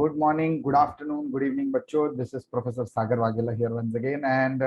Good morning, good afternoon, good evening, bachcho. This is Professor Sagar Waghela here once again, and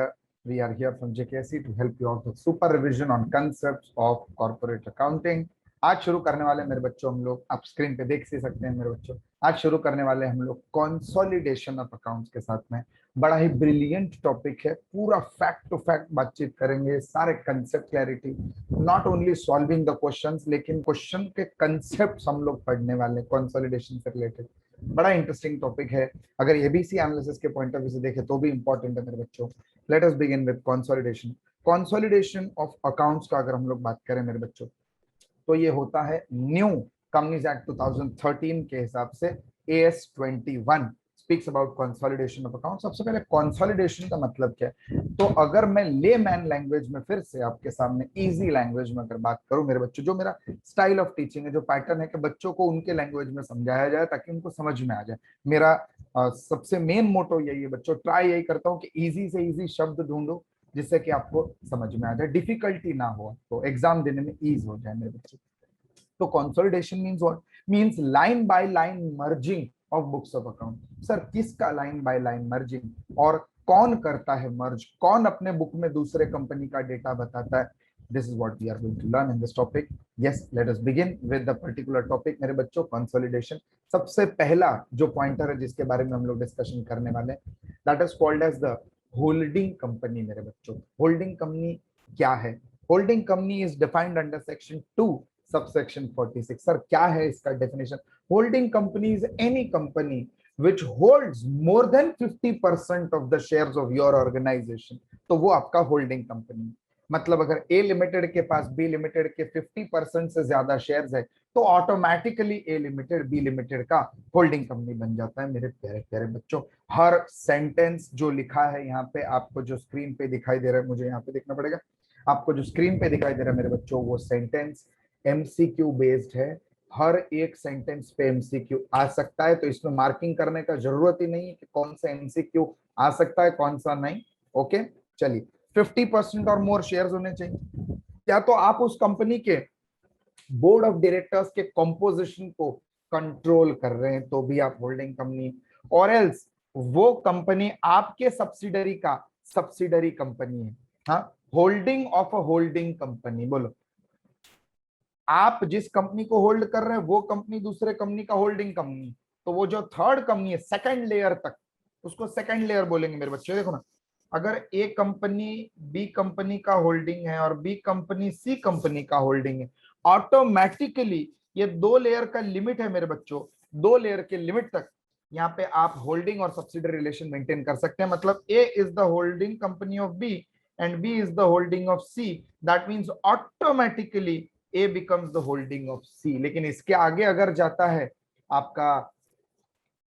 we are here from JKSC to help you out with super revision on concepts of corporate accounting. आज शुरू करने वाले मेरे बच्चों हम लोग आप screen पे देख ही सकते हैं मेरे बच्चों। आज शुरू करने वाले हम लोग कंसोलिडेशन ऑफ अकाउंट्स के साथ में। बड़ा ही ब्रिलियंट टॉपिक है, पूरा फैक्ट टू फैक्ट बातचीत करेंगे, सारे concept clarity, not only solving the questions लेकिन क्वेश्चन के कंसेप्ट हम लोग पढ़ने वाले हैं कंसोलिडेशन से रिलेटेड। बड़ा इंटरेस्टिंग टॉपिक है, अगर एबीसी एनालिसिस के पॉइंट ऑफ व्यू से देखें तो भी इंपॉर्टेंट है मेरे बच्चों। Late us begin with consolidation. Consolidation of accounts का अगर हम लोग बात करें मेरे बच्चों तो ये होता है न्यू कंपनीज एक्ट 2013 के हिसाब से AS 21 speaks about consolidation of account. सबसे पहले कंसोलिडेशन का मतलब क्या है, तो अगर मैं लेमैन लैंग्वेज में फिर से आपके सामने इजी लैंग्वेज में अगर बात करूं मेरे बच्चों, जो मेरा स्टाइल ऑफ टीचिंग है, जो पैटर्न है कि बच्चों को उनके लैंग्वेज में समझाया जाए ताकि उनको समझ में आ जाए। मेरा सबसे मेन मोटो यही है बच्चों, ट्राई यही करता हूँ कि इजी से इजी शब्द ढूंढो जिससे कि आपको समझ में आ जाए, डिफिकल्टी ना हो, तो एग्जाम देने में ईज हो जाए मेरे बच्चों। तो consolidation means what? Means line by line merging of books of account. Sir किसका लाइन बाय लाइन मर्जिंग और कौन करता है मर्ज, कौन अपने बुक में दूसरे कंपनी का डेटा बताता है? This is what we are going to learn in this topic. Yes, let us begin with the particular topic मेरे बच्चों, कंसोलिडेशन। सबसे पहला जो पॉइंटर है जिसके बारे में हम लोग डिस्कशन करने वाले हैं, that is called as the holding company मेरे बच्चों। होल्डिंग कंपनी क्या है? Holding company is defined under section 2 subsection 46। Sir क्या है इसका definition? Holding company is any company which holds more than 50% of the shares of your organization, तो वो आपका होल्डिंग कंपनी। मतलब अगर ए लिमिटेड के पास बी लिमिटेड के 50% से ज्यादा शेयर्स है तो automatically A limited B limited का होल्डिंग कंपनी बन जाता है मेरे प्यारे प्यारे बच्चों। हर सेंटेंस जो लिखा है यहाँ पे आपको जो स्क्रीन पे दिखाई दे रहा है, मुझे यहाँ पे देखना पड़ेगा, आपको जो स्क्रीन पे दिखाई दे रहा है मेरे बच्चों, वो सेंटेंस एमसीक्यू बेस्ड है। हर एक सेंटेंस पे एमसीक्यू आ सकता है, तो इसमें मार्किंग करने का जरूरत ही नहीं है कि कौन सा एमसीक्यू आ सकता है कौन सा नहीं। ओके चलिए, 50% और मोर शेयर्स होने चाहिए। क्या तो आप उस कंपनी के बोर्ड ऑफ डायरेक्टर्स के कंपोजिशन को कंट्रोल कर रहे हैं तो भी आप होल्डिंग कंपनी, और एल्स वो कंपनी आपके सब्सिडरी का सब्सिडरी कंपनी है। हाँ, holding of a holding company, बोलो आप जिस कंपनी को होल्ड कर रहे हैं वो कंपनी दूसरे कंपनी का होल्डिंग कंपनी, तो वो जो थर्ड कंपनी है सेकंड लेयर तक, उसको सेकंड लेयर बोलेंगे मेरे बच्चे। देखो ना, अगर ए कंपनी बी कंपनी का होल्डिंग है और बी कंपनी सी कंपनी का होल्डिंग है, ऑटोमेटिकली ये दो लेयर का लिमिट है मेरे बच्चों, दो लेयर के लिमिट तक यहाँ पे आप होल्डिंग और सब्सिडरी रिलेशन मेंटेन कर सकते हैं। मतलब A is the holding company of B and B is the holding of C, that means automatically A becomes the holding of C। लेकिन इसके आगे अगर जाता है आपका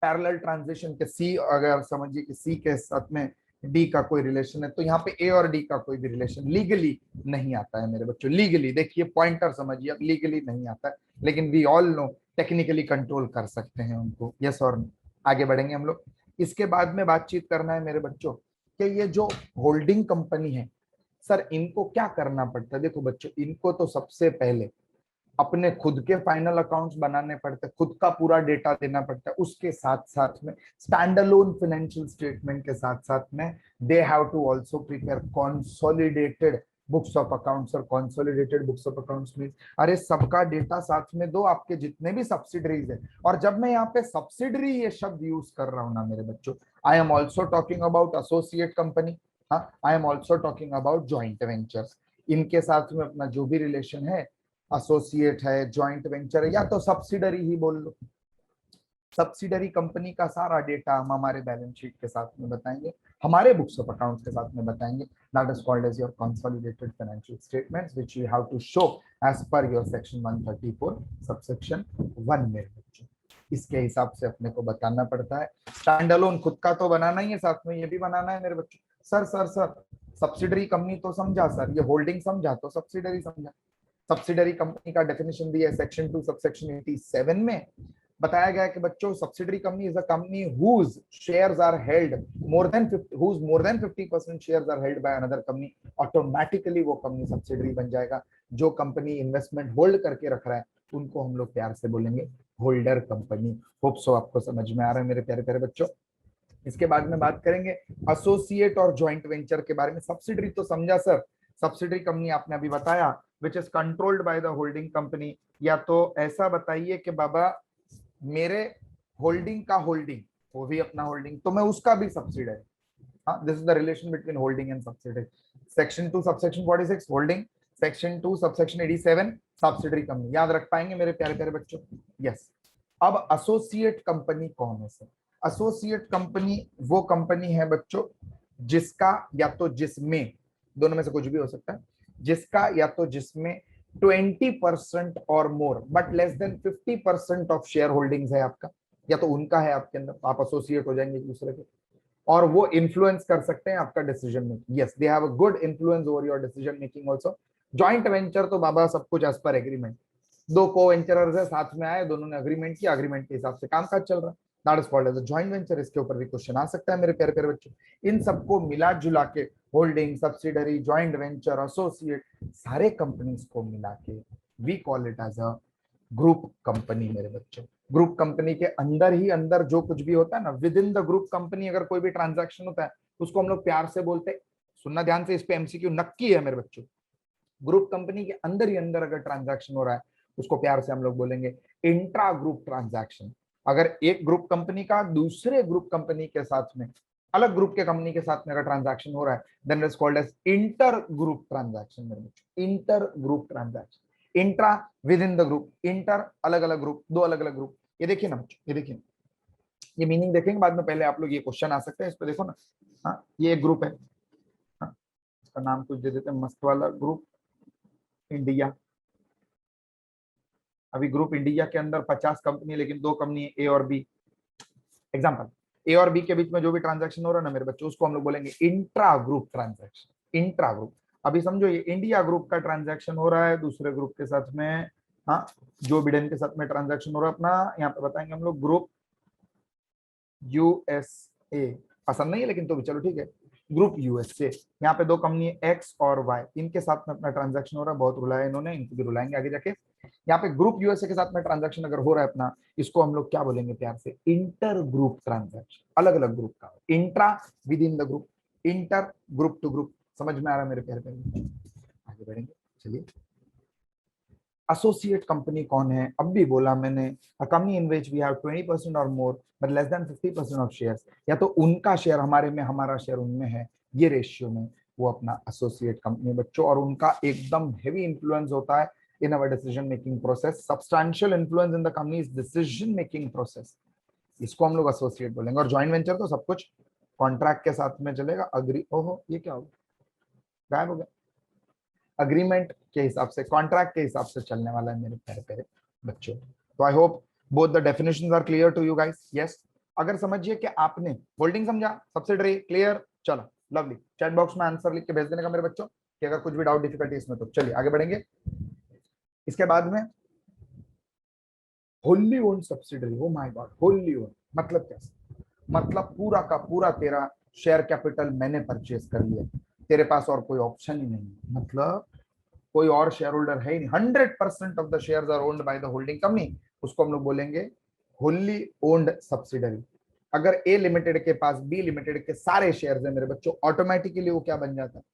पैरेलल ट्रांजिशन के C, अगर समझिए कि C के साथ में D का कोई रिलेशन है तो यहाँ पे A और D का कोई भी रिलेशन लीगली नहीं आता है मेरे बच्चों। लीगली देखिए, पॉइंटर समझिए, लीगली नहीं आता है, लेकिन we all know technically control कर सकते हैं उनको। यस और नो, आगे बढ़ेंगे हम लोग। इसके बाद में बातचीत करना है मेरे बच्चों कि ये जो होल्डिंग कंपनी है, सर इनको क्या करना पड़ता है? देखो बच्चों, इनको तो सबसे पहले अपने खुद के फाइनल अकाउंट्स बनाने पड़ते हैं, खुद का पूरा डेटा देना पड़ता है, उसके साथ साथ में स्टैंड अलोन फाइनेंशियल स्टेटमेंट के साथ साथ में they have to also prepare consolidated books of accounts. और consolidated books of accounts means अरे सबका डेटा साथ में दो, आपके जितने भी सब्सिडरीज है। और जब मैं यहाँ पे सब्सिडरी ये शब्द यूज कर रहा हूँ ना मेरे बच्चों, I am also talking about associate company, हाँ, I am also talking about joint ventures. इनके साथ में अपना जो भी रिलेशन है, एसोसिएट है, ज्वाइंट वेंचर है, या तो सब्सिडरी ही बोल लो। सब्सिडरी कंपनी का सारा डेटा हम हमारे बैलेंस शीट के साथ में बताएंगे, हमारे बुक्स ऑफ अकाउंट्स के साथ में बताएंगे। That is called as your consolidated financial statements which you have to show as per your section 134 subsection 1 में बच्चों। इसके हिसाब से अपने को बताना पड़ता है। स्टैंड अलोन खुद का तो बनाना ही है, साथ में ये भी बनाना है मेरे बच्चों। सर सब्सिडरी कंपनी तो समझा सर, ये होल्डिंग समझा, तो सब्सिडरी समझा। सब्सिडरी कंपनी का डेफिनेशन दिया है सेक्शन 2 सबसेक्शन 87 में। बताया गया है कि बच्चों subsidiary company is a company whose shares are held more than 50, whose more than 50% shares are held by another company, automatically वो कंपनी सब्सिडरी बन जाएगा। जो कंपनी इन्वेस्टमेंट होल्ड करके रख रहा है उनको हम लोग प्यार से बोलेंगे होल्डर कंपनी। होप सो आपको समझ में आ रहा है मेरे प्यारे प्यारे बच्चों। इसके बाद में बात करेंगे एसोसिएट और जॉइंट वेंचर के बारे में। सब्सिडरी तो समझा सर, सब्सिडरी कंपनी आपने अभी बताया which is controlled by the holding company. या तो ऐसा बताइए कि बाबा मेरे होल्डिंग का होल्डिंग, वो भी अपना होल्डिंग, तो मैं उसका भी सब्सिडरी। हाँ, this is the relation between holding and subsidiary. Section 2 subsection 46 holding, section 2 subsection 87 subsidiary company. याद रख पाएंगे मेरे प्यारे प्यारे बच्चों? यस। अब एसोसिएट कंपनी कौन है सर? एसोसिएट कंपनी वो कंपनी है बच्चों जिसका या तो जिसमें, दोनों में से कुछ भी हो सकता है, जिसका या तो जिसमें 20% और more but less than 50% of share holdings है आपका, या तो उनका है आपके अंदर, आप एसोसिएट हो जाएंगे एक दूसरे के, और वो इन्फ्लुएंस कर सकते हैं आपका decision making. Yes, they have a good influence over your decision making also. Joint venture तो बाबा सब कुछ एज पर एग्रीमेंट, दो को वेंचरर्स है, साथ में आए, दोनों ने अग्रीमेंट किया, अग्रीमेंट के हिसाब से कामकाज चल रहा है, that is called as a joint venture. इसके ऊपर भी क्वेश्चन आ सकता है मेरे प्यारे प्यारे बच्चों। इन सबको मिला जुला के holding, subsidiary, joint venture, associate, सारे कंपनीज को मिला के we call it as a group company मेरे बच्चों। ग्रुप कंपनी के अंदर ही अंदर जो कुछ भी होता है ना, with in the group company अगर कोई भी ट्रांजैक्शन होता है उसको हम लोग प्यार से बोलते हैं, सुनना ध्यान से, इस पे एमसीक्यू नक्की है मेरे बच्चों। ग्रुप कंपनी के अंदर ही अंदर अगर ट्रांजैक्शन हो रहा है उसको प्यार से हम लोग बोलेंगे इंट्रा ग्रुप ट्रांजैक्शन। अगर एक ग्रुप कंपनी का दूसरे ग्रुप कंपनी के साथ में, अलग ग्रुप के कंपनी के साथ में अगर ट्रांजैक्शन हो रहा है, then it is called as inter group transaction मेरे बच्चों। Inter group transaction, intra within the group, inter अलग अलग ग्रुप, दो अलग अलग ग्रुप। ये देखिए ना बच्चों, ये देखिए, ये मीनिंग देखेंगे बाद में, पहले आप लोग ये क्वेश्चन आ सकते हैं इस पे देखो ना। हाँ, ये एक ग्रुप है, हाँ, इसका नाम कुछ दे देते हैं मस्त वाला, ग्रुप इंडिया। अभी ग्रुप इंडिया के अंदर 50 कंपनी, लेकिन दो कंपनी ए और बी। एग्जांपल, ए और बी के बीच में जो भी ट्रांजैक्शन हो रहा है ना मेरे बच्चों, उसको हम लोग बोलेंगे intra group transaction. Intra group, अभी समझो ये इंडिया ग्रुप का ट्रांजैक्शन हो रहा है दूसरे ग्रुप के साथ में, हाँ, जो बिडेन के साथ में ट्रांजैक्शन हो रहा है अपना, यहाँ पे बताएंगे हम लोग ग्रुप यूएसए। पसंद नहीं है लेकिन तो भी चलो ठीक है, ग्रुप यूएसए। यहाँ पे दो कंपनी एक्स और वाई, इनके साथ में अपना ट्रांजैक्शन हो रहा है, बहुत रुलाया इन्होंने, इनको भी रुलाएंगे आगे जाके। यहाँ पे ग्रुप यूएसए के साथ में ट्रांजैक्शन अगर हो रहा है अपना, इसको हम लोग क्या बोलेंगे प्यार से? Inter group transaction. अलग अलग ग्रुप का, intra within the group, inter group to group. समझ में आ रहा है मेरे प्यारे प्यारे? आगे बढ़ेंगे, चलिए। एसोसिएट कंपनी कौन है? अब भी बोला मैंने, a company in which we have 20% और more but less than 50% of shares, या तो उनका शेयर हमारे में, हमारा शेयर उनमें है, ये रेशियो में वो अपना एसोसिएट कंपनी बच्चों। और उनका एकदम हेवी इंफ्लुएंस होता है in our decision making process, substantial influence in the company's decision making process, इसको हम लोग एसोसिएट बोलेंगे। और जॉइंट वेंचर तो सब कुछ कॉन्ट्रैक्ट के साथ में चलेगा, अग्री, ओहो ये क्या हो गया, गायब हो गया, अग्रीमेंट के हिसाब से, कॉन्ट्रैक्ट के हिसाब से चलने वाला है मेरे प्यारे प्यारे बच्चों। तो I hope both the definitions are clear to you guys. Yes, अगर समझिए कि आपने होल्डिंग समझा, सब्सिडरी क्लियर, चलो लवली, चैट बॉक्स में आंसर लिख के भेज देने का मेरे बच्चों कि अगर कुछ भी डाउट डिफिकल्टी इसमें तो। चलिए आगे बढ़ेंगे। इसके बाद में Holi own subsidiary, oh my God, Holi own मतलब क्या? मतलब पूरा का पूरा तेरा शेयर कैपिटल मैंने परचेज कर लिया, तेरे पास और कोई ऑप्शन ही नहीं, मतलब कोई और शेयर होल्डर है ही नहीं, 100% of the shares are owned by the holding company, उसको हम लोग बोलेंगे होली ओन्ड सब्सिडरी। अगर ए लिमिटेड के पास बी लिमिटेड के सारे शेयर्स हैं मेरे बच्चों, ऑटोमेटिकली वो क्या बन जाता है?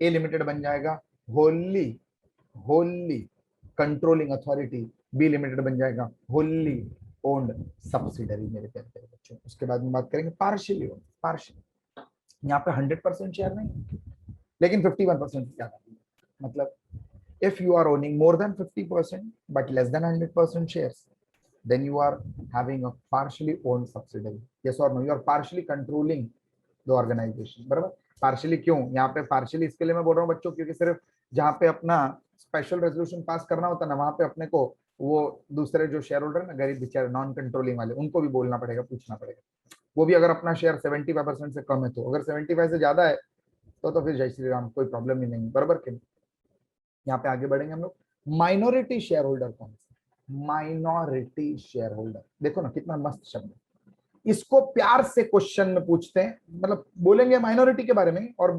ए लिमिटेड बन जाएगा wholly wholly controlling authority, B limited बन जाएगा होली ओन्ड सब्सिडरी मेरे प्यारे प्यारे बच्चों। उसके बाद में बात करेंगे पार्शियली ओन्ड। पार्शियल, यहाँ पे 100% शेयर नहीं, लेकिन 51% ज्यादा, मतलब if you are owning more than 50% but less than 100% shares, then you are having a partially owned subsidiary. Yes or no? You are partially controlling the organization. बराबर? Partially क्यों यहाँ पे? पार्शियली इसके लिए मैं बोल रहा हूँ बच्चों, क्योंकि सिर्फ जहाँ पे अपना स्पेशल रेजोल्यूशन पास करना होता है ना, वहां पे अपने को वो दूसरे जो शेयर होल्डर है ना, गरीब बेचारे नॉन कंट्रोलिंग वाले, उनको भी बोलना पड़ेगा, पूछना पड़ेगा। वो भी अगर अपना शेयर 75% से कम है तो, अगर 75 से ज्यादा है तो फिर जय श्री राम, कोई प्रॉब्लम ही नहीं, बराबर के। यहाँ पे आगे बढ़ेंगे हम लोग। माइनॉरिटी शेयर होल्डर कौन सा? माइनॉरिटी शेयर होल्डर, देखो ना कितना मस्त शब्द है, इसको प्यार से क्वेश्चन में पूछते हैं, मतलब बोलेंगे माइनॉरिटी के बारे में, और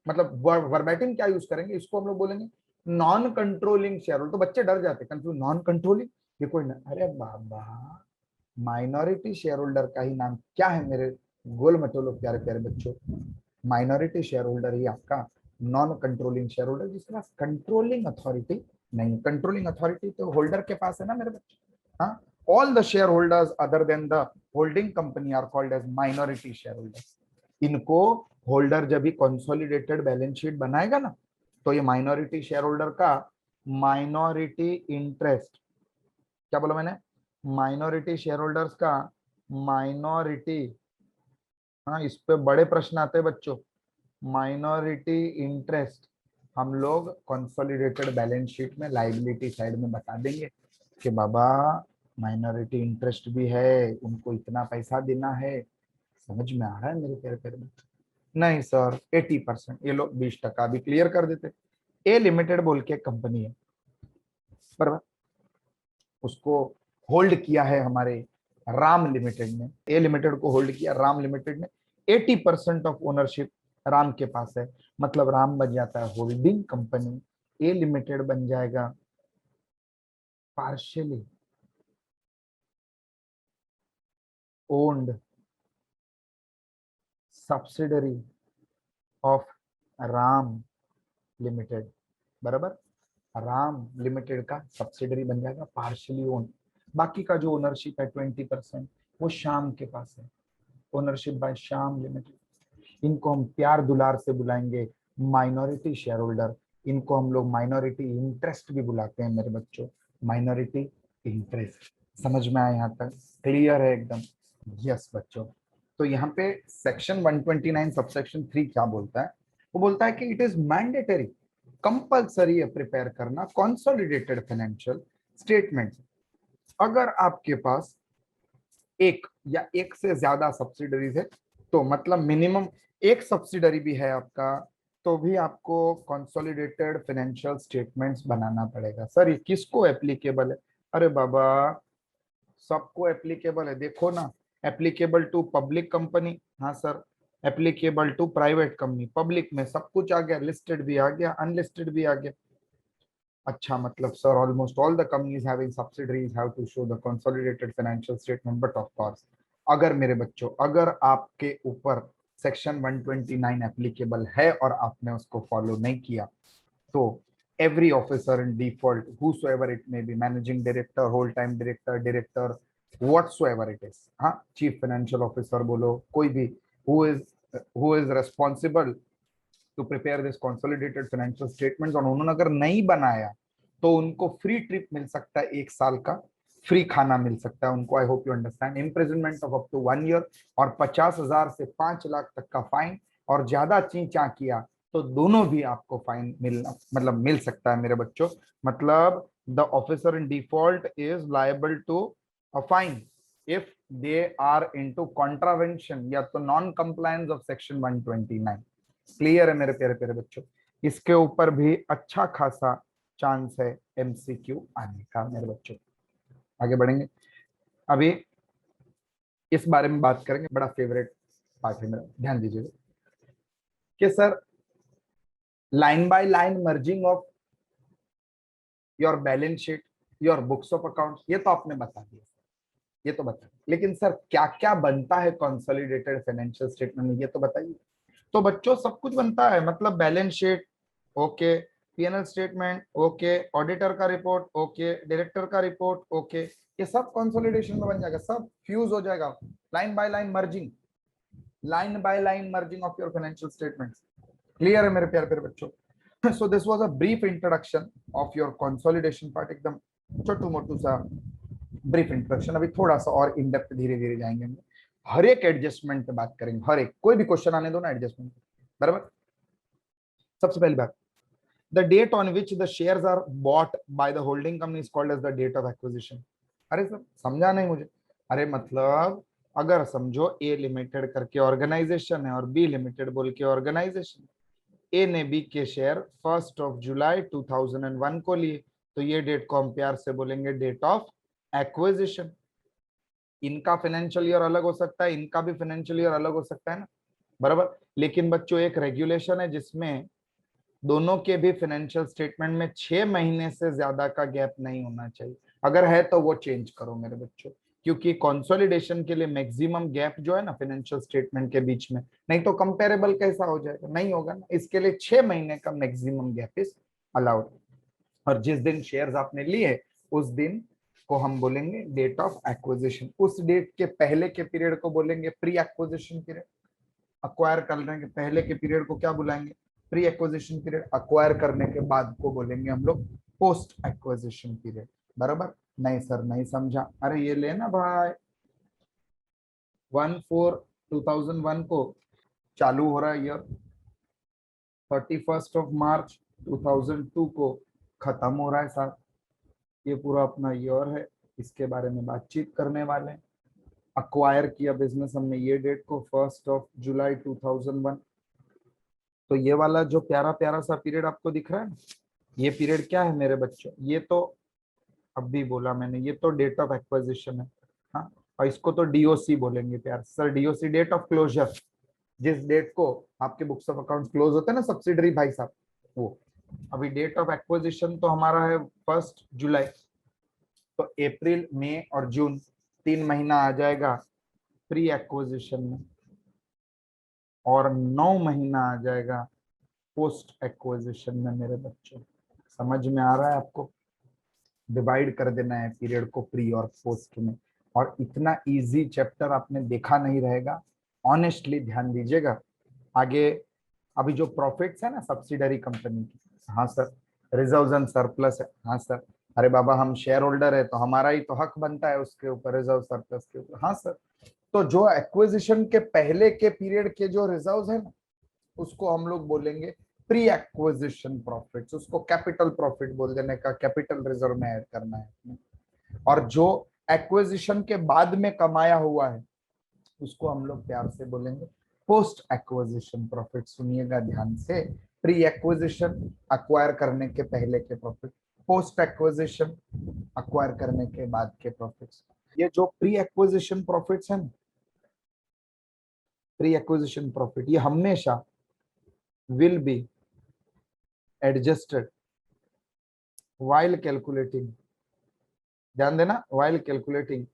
मतलब वर्बैटिम क्या यूज करेंगे, इसको हम लोग बोलेंगे नॉन कंट्रोलिंग शेयर होल्डर। तो बच्चे डर जाते हैं, कंफ्यूज, नॉन कंट्रोलिंग ये कोई ना, अरे बाबा माइनॉरिटी शेयर होल्डर का ही नाम क्या है मेरे गोल मटोलो प्यारे प्यारे बच्चों? माइनॉरिटी शेयर होल्डर ही आपका नॉन कंट्रोलिंग शेयर होल्डर, जिसके पास कंट्रोलिंग अथॉरिटी नहीं। कंट्रोलिंग अथॉरिटी तो होल्डर के पास है ना मेरे बच्चे। हाँ, all the share holders other than the holding company are called as minority share holders. इनको होल्डर जब भी कंसोलिडेटेड बैलेंस शीट बनाएगा ना, तो ये माइनॉरिटी शेयर होल्डर का माइनॉरिटी इंटरेस्ट, क्या बोला मैंने, माइनॉरिटी शेयर होल्डर्स का माइनॉरिटी, हाँ इस पे बड़े प्रश्न आते हैं बच्चों, माइनॉरिटी इंटरेस्ट हम लोग कंसोलिडेटेड बैलेंस शीट में लाइबिलिटी साइड में बता देंगे कि बाबा माइनॉरिटी इंटरेस्ट भी है, उनको इतना पैसा देना है। समझ में आ रहा है मेरे प्यारे प्यारे बच्चों? नहीं सर 80%, ये लोग 20% भी क्लियर कर देते। ए लिमिटेड बोल के कंपनी है, बराबर, उसको होल्ड किया है हमारे राम लिमिटेड ने। ए लिमिटेड को होल्ड किया राम लिमिटेड ने, 80% ऑफ ओनरशिप राम के पास है। मतलब राम बन जाता है होल्डिंग कंपनी, ए लिमिटेड बन जाएगा partially owned subsidiary of Ram limited, बराबर। राम लिमिटेड का सब्सिडरी बन जाएगा पार्शियली ओन्ड। बाकी का जो ओनरशिप है 20% वो श्याम के पास है, ओनरशिप बाय श्याम लिमिटेड। इनको हम प्यार दुलार से बुलाएंगे माइनॉरिटी शेयर होल्डर। इनको हम लोग माइनॉरिटी इंटरेस्ट भी बुलाते हैं मेरे बच्चों, माइनॉरिटी इंटरेस्ट। समझ में आया यहाँ तक? क्लियर है एकदम? यस बच्चों। तो यहाँ पे सेक्शन 129 सबसेक्शन 3 क्या बोलता है? वो बोलता है कि इट इज मैंडेटरी, कंपल्सरी है प्रिपेयर करना कंसोलिडेटेड फाइनेंशियल स्टेटमेंट। अगर आपके पास एक या एक से ज्यादा सब्सिडरीज है, तो मतलब मिनिमम एक सब्सिडरी भी है आपका, तो भी आपको कंसोलिडेटेड फाइनेंशियल स्टेटमेंट्स बनाना पड़ेगा। सर ये किसको एप्लीकेबल है? अरे बाबा सबको एप्लीकेबल है, देखो ना। एप्लीकेबल टू पब्लिक कंपनी, हाँ sir. Applicable to private company, public में सब कुछ आ गया, लिस्टेड भी आ गया, अनलिस्टेड भी आ गया। अच्छा मतलब sir almost all the companies having subsidiaries have to show the consolidated financial statement, but of course अगर मेरे बच्चों अगर आपके ऊपर सेक्शन 129 एप्लीकेबल है और आपने उसको फॉलो नहीं किया, तो every officer in default, whosoever it may be, managing director, whole time director, director, whatsoever it is, हाँ chief financial officer बोलो कोई भी, who is responsible to prepare this consolidated financial statements, और उन्होंने अगर नहीं बनाया तो उनको फ्री ट्रिप मिल सकता है, 1 साल का फ्री खाना मिल सकता है उनको। I hope you understand. Imprisonment of up to 1 year और 50,000 से 5 लाख तक का फाइन, और ज्यादा चींचा किया तो दोनों भी आपको फाइन मिलना मतलब मिल सकता है मेरे बच्चों। मतलब the officer in default is liable to a fine if they are into contravention या तो non compliance of section 129। Clear है मेरे प्यारे प्यारे बच्चों? इसके ऊपर भी अच्छा खासा चांस है एमसीक्यू आने का मेरे बच्चों। आगे बढ़ेंगे, अभी इस बारे में बात करेंगे, बड़ा फेवरेट पार्ट है मेरा, ध्यान दीजिएगा कि sir line by line merging of your balance sheet, your books of account, ये तो आपने बता दिया, ये तो बता, लेकिन सर क्या क्या बनता है कंसोलिडेटेड फाइनेंशियल स्टेटमेंट में, ये तो बताइए। तो बच्चों सब कुछ बनता है, मतलब balance sheet okay, PNL statement okay, auditor का रिपोर्ट ओके, डायरेक्टर का रिपोर्ट ओके, ये सब कंसोलिडेशन में बन जाएगा, सब फ्यूज हो जाएगा। Line by line merging, line by line merging of your financial statements. Clear है मेरे प्यारे प्यारे बच्चों? सो this was a brief introduction of your consolidation part, एकदम छोटू मोटू सा ब्रीफ इंट्रोडक्शन। अभी थोड़ा सा और इन डेप्थ धीरे धीरे जाएंगे, हर एक एडजस्टमेंट पे बात करेंगे, हर एक, कोई भी क्वेश्चन आने दो ना एडजस्टमेंट, बराबर। सबसे पहली बात, the date on which the shares are bought by the holding company is called as the date of acquisition। अरे सर समझा नहीं मुझे? अरे मतलब अगर समझो ए लिमिटेड करके ऑर्गेनाइजेशन है और बी लिमिटेड बोल के ऑर्गेनाइजेशन, ए ने बी के शेयर 1 जुलाई 2001 को लिए, तो ये डेट को हम प्यार से बोलेंगे डेट ऑफ एक्विजिशन। इनका फाइनेंशियल ईयर अलग हो सकता है, इनका भी फाइनेंशियल ईयर अलग हो सकता है ना, बराबर। लेकिन बच्चों एक रेगुलेशन है जिसमें दोनों के भी फाइनेंशियल स्टेटमेंट में 6 महीने से ज्यादा का गैप नहीं होना चाहिए। अगर है तो वो चेंज करो मेरे बच्चों, क्योंकि कंसोलिडेशन के लिए मैक्सिमम गैप जो है ना फाइनेंशियल स्टेटमेंट के बीच में, नहीं तो कंपेरेबल कैसा हो जाएगा, नहीं होगा ना। इसके लिए 6 महीने का मैक्सिमम गैप इज अलाउड। और जिस दिन शेयर्स आपने लिए उस दिन को हम बोलेंगे डेट ऑफ एक्विजिशन। उस डेट के पहले के पीरियड को बोलेंगे प्री एक्विजिशन पीरियड। अक्वायर करने के पहले के पीरियड को क्या बुलाएंगे? Pre acquisition period. अक्वायर करने के बाद को बोलेंगे हम लोग पोस्ट एक्विजिशन पीरियड। बराबर? नहीं सर नहीं समझा। अरे ये लेना भाई, 1/4/2001 को चालू हो रहा है ईयर, 31 मार्च 2002 को खत्म हो रहा है सर। ये पूरा अपना ईयर है, इसके बारे में बातचीत करने वाले हैं। अक्वायर किया बिजनेस हमने ये डेट को 1 जुलाई 2001। तो ये वाला जो प्यारा प्यारा सा पीरियड आपको दिख रहा है ना, ये पीरियड क्या है मेरे बच्चों? ये तो अभी बोला मैंने, ये तो डेट ऑफ एक्विजिशन है। हाँ, और इसको तो डीओसी बोलेंगे प्यार sir. DOC date of closure, जिस डेट को आपके बुक्स ऑफ अकाउंट्स क्लोज होते हैं ना सब्सिडरी भाई साहब, वो। अभी डेट ऑफ एक्विजिशन तो हमारा है 1 जुलाई, तो अप्रैल मई और जून 3 महीना आ जाएगा प्री एक्विजिशन में, और 9 महीना आ जाएगा पोस्ट एक्विजिशन में मेरे बच्चों। समझ में आ रहा है आपको? डिवाइड कर देना है पीरियड को प्री और पोस्ट में। और इतना इजी चैप्टर आपने देखा नहीं रहेगा, ऑनेस्टली ध्यान दीजिएगा। आगे अभी जो प्रॉफिट्स है ना सब्सिडरी कंपनी की, हाँ सर। रिजर्व्स एंड सरप्लस है, हाँ सर। अरे बाबा हम शेयर होल्डर है तो हमारा ही तो हक बनता है उसके ऊपर, रिजर्व सरप्लस के ऊपर, हाँ सर। तो जो एक्विजिशन के पहले के पीरियड के जो रिजर्व्स है ना, उसको हम लोग बोलेंगे प्री एक्विजिशन प्रॉफिट्स। उसको कैपिटल प्रॉफिट बोल देने का, कैपिटल रिजर्व में ऐड करना है। और जो एक्विजिशन के बाद में कमाया हुआ है उसको हम लोग प्यार से बोलेंगे पोस्ट एक्विजिशन प्रॉफिट। सुनिएगा ध्यान से, प्री एक्विजिशन अक्वायर करने के पहले के प्रॉफिट, पोस्ट एक्विजिशन अक्वायर करने के बाद के प्रॉफिट्स। ये जो प्री एक्विजिशन प्रॉफिट्स हैं, प्री एक्विजिशन प्रॉफिट, ये हमेशा will be adjusted while calculating, ध्यान देना, while कैलकुलेटिंग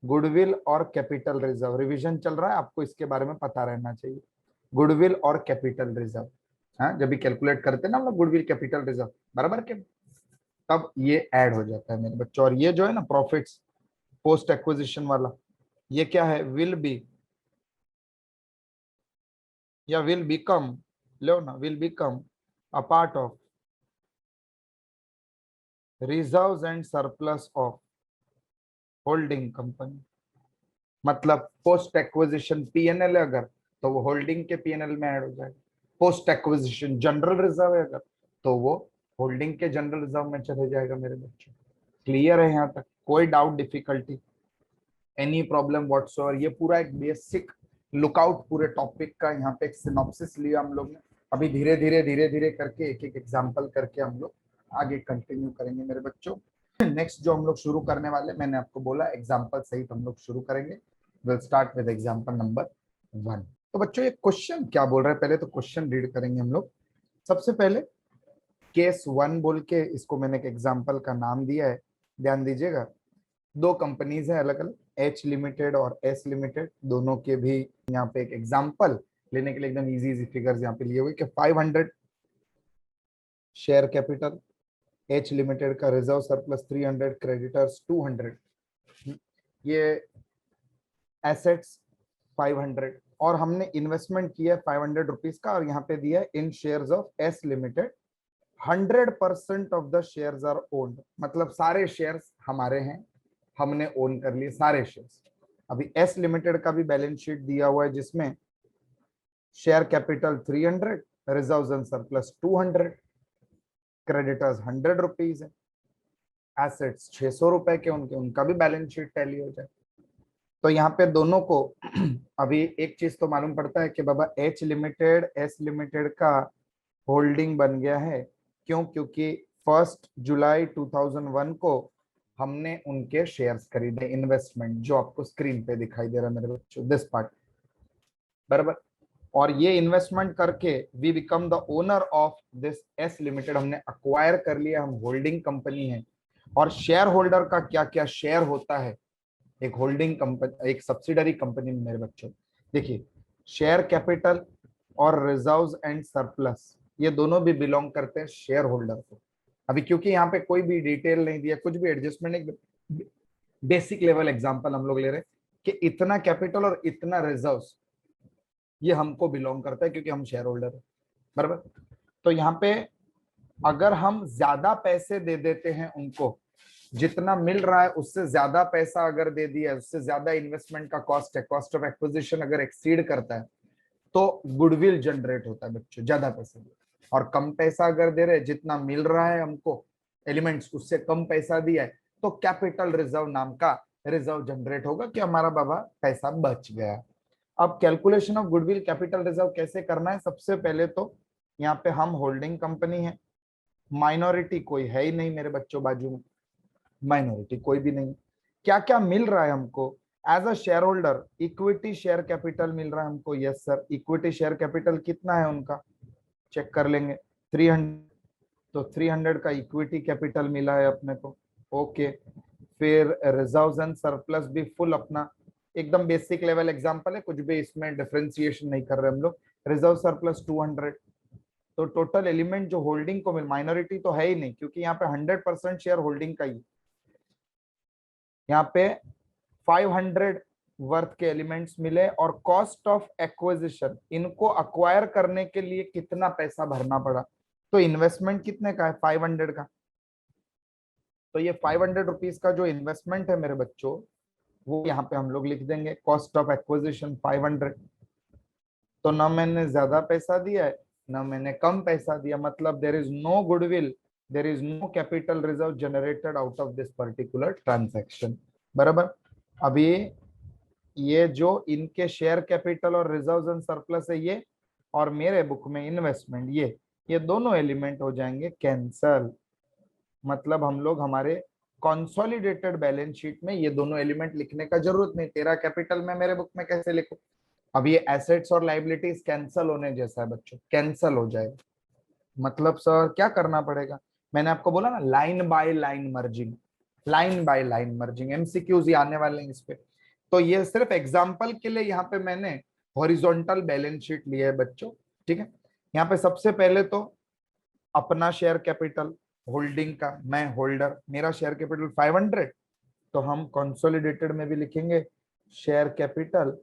गुडविल और कैपिटल रिजर्व। रिवीजन चल रहा है, आपको इसके बारे में पता रहना चाहिए। गुडविल और कैपिटल रिजर्व, हाँ, जब भी कैलकुलेट करते हैं ना हम लोग गुडविल कैपिटल रिजर्व, बराबर के, तब ये ऐड हो जाता है मेरे बच्चों। और ये जो है ना प्रॉफिट्स पोस्ट एक्विजिशन वाला, ये क्या है? विल बी या विल बिकम, लो ना, will become a part of reserves and surplus of holding company. मतलब पोस्ट एक्विजिशन पीएनएल है अगर, तो वो होल्डिंग के पीएनएल में ऐड हो जाएगा। पोस्ट एक्विजिशन जनरल रिजर्व है अगर, तो वो होल्डिंग के जनरल रिजर्व में चले जाएगा मेरे बच्चों। क्लियर है यहाँ तक? कोई doubt, difficulty, any problem whatsoever? ये पूरा एक बेसिक लुकआउट पूरे टॉपिक का यहाँ पे एक सिनॉप्सिस लिया हम लोग ने। अभी धीरे धीरे करके एक एक एग्जाम्पल करके हम लोग आगे कंटिन्यू करेंगे मेरे बच्चों। नेक्स्ट जो हम लोग शुरू करने वाले, मैंने आपको बोला एग्जाम्पल सहित हम लोग शुरू करेंगे। Will start with example number 1। तो बच्चों ये क्वेश्चन क्या बोल रहा है, पहले तो क्वेश्चन रीड करेंगे हम लोग। सबसे पहले केस 1 बोल के इसको मैंने एक एग्जाम्पल का नाम दिया है, ध्यान दीजिएगा। दो कंपनीज है अलग अलग, एच लिमिटेड और एस लिमिटेड, दोनों के भी यहाँ पे एक एग्जाम्पल लेने के लिए एकदम इजी इजी फिगर्स यहाँ पे लिए हुए कि 500 शेयर कैपिटल, एच लिमिटेड का रिजर्व सरप्लस 300, क्रेडिटर्स 200, ये एसेट्स 500, और हमने इन्वेस्टमेंट किया 500 रुपीज का, और यहाँ पे दिया है in shares of S limited 100% of the shares are owned. मतलब सारे शेयर्स हमारे हैं, हमने ओन कर लिए सारे शेयर्स। अभी एस लिमिटेड का भी बैलेंस शीट दिया हुआ है जिसमें share capital 300, reserves and surplus 200, creditors 100 rupees है, एसेट्स 600 रुपए के उनके, उनका भी बैलेंस शीट टैली हो जाए। तो यहाँ पे दोनों को अभी एक चीज तो मालूम पड़ता है कि बाबा एच लिमिटेड एस लिमिटेड का होल्डिंग बन गया है। क्यों? क्योंकि 1 जुलाई 2001 को हमने उनके शेयर्स खरीदे, इन्वेस्टमेंट जो आपको स्क्रीन पे दिखाई दे रहा है मेरे बच्चों, दिस पार्ट, बराबर। और ये इन्वेस्टमेंट करके we become the owner of this S limited, हमने अक्वायर कर लिया, हम होल्डिंग कंपनी है। और शेयर होल्डर का क्या क्या शेयर होता है एक होल्डिंग कंपनी, एक सब्सिडरी कंपनी में मेरे बच्चों? देखिए, शेयर कैपिटल और रिजर्व्स एंड सरप्लस ये दोनों भी बिलोंग करते हैं शेयर होल्डर को। अभी क्योंकि यहाँ पे कोई भी डिटेल नहीं दिया, कुछ भी एडजस्टमेंट, एक बेसिक लेवल एग्जांपल हम लोग ले रहे हैं कि इतना कैपिटल और इतना रिजर्व्स ये हमको बिलोंग करता है क्योंकि हम शेयर होल्डर है, बराबर। तो यहाँ पे अगर हम ज्यादा पैसे दे देते हैं उनको, जितना मिल रहा है उससे ज्यादा पैसा अगर दे दिया, उससे ज्यादा इन्वेस्टमेंट का कॉस्ट है, कॉस्ट ऑफ एक्विजिशन अगर एक्सीड करता है, तो गुडविल जनरेट होता है बच्चों, ज्यादा पैसा दे। और कम पैसा अगर दे रहे, जितना मिल रहा है हमको एलिमेंट्स उससे कम पैसा दिया है, तो कैपिटल रिजर्व नाम का रिजर्व जनरेट होगा कि हमारा बाबा पैसा बच गया। अब calculation of goodwill capital reserve कैसे करना है? सबसे पहले तो यहाँ पे हम होल्डिंग कंपनी है, माइनॉरिटी कोई है ही नहीं मेरे बच्चों बाजू में, माइनॉरिटी कोई भी नहीं। क्या क्या मिल रहा है हमको as a share holder? Equity share capital मिल रहा है हमको, yes sir. Equity share capital कितना है उनका चेक कर लेंगे, 300। तो 300 का इक्विटी कैपिटल मिला है अपने को, ओके। फिर रिजर्व्स एंड सरप्लस भी फुल अपना, एकदम बेसिक लेवल एग्जांपल है, कुछ भी इसमें डिफरेंशिएशन नहीं कर रहे हम लोग। Reserve surplus 200। तो टोटल एलिमेंट जो होल्डिंग को मिल, माइनॉरिटी तो है ही नहीं क्योंकि यहाँ पे 100% शेयर होल्डिंग का ही। यहाँ पे 500 वर्थ के एलिमेंट्स मिले और कॉस्ट ऑफ एक्विजिशन, इनको अक्वायर करने के लिए कितना पैसा भरना पड़ा? तो इन्वेस्टमेंट कितने का है? 500 का। तो ये 500 रुपीज का जो इन्वेस्टमेंट है मेरे बच्चों, वो यहाँ पे हम लोग लिख देंगे कॉस्ट ऑफ एक्विजिशन 500। तो ना मैंने ज्यादा पैसा दिया है ना मैंने कम पैसा दिया, मतलब there is no goodwill, there is no capital reserve generated out of this particular transaction, बराबर। अभी ये जो इनके शेयर कैपिटल और रिजर्व्स एंड सरप्लस है ये, और मेरे बुक में इन्वेस्टमेंट ये दोनों एलिमेंट हो जाएंगे कैंसल। मतलब हम लोग हमारे कंसोलिडेटेड बैलेंस शीट में ये दोनों एलिमेंट लिखने का जरूरत नहीं। तेरा कैपिटल में मेरे बुक में कैसे लिखूं? अब ये एसेट्स और लाइबिलिटीज कैंसल होने जैसा है बच्चों, कैंसल हो जाएगा। मतलब सर क्या करना पड़ेगा? मैंने आपको बोला ना, line by line merging, line by line merging, MCQs ही आने वाले हैं इस पे। तो ये सिर्फ एग्जांपल के लिए यहाँ पे मैंने हॉरिजॉन्टल बैलेंस शीट लिया है बच्चों, ठीक है। यहाँ पे सबसे पहले तो अपना शेयर कैपिटल होल्डिंग का, मैं होल्डर, मेरा शेयर कैपिटल 500, तो हम कंसोलिडेटेड में भी लिखेंगे शेयर कैपिटल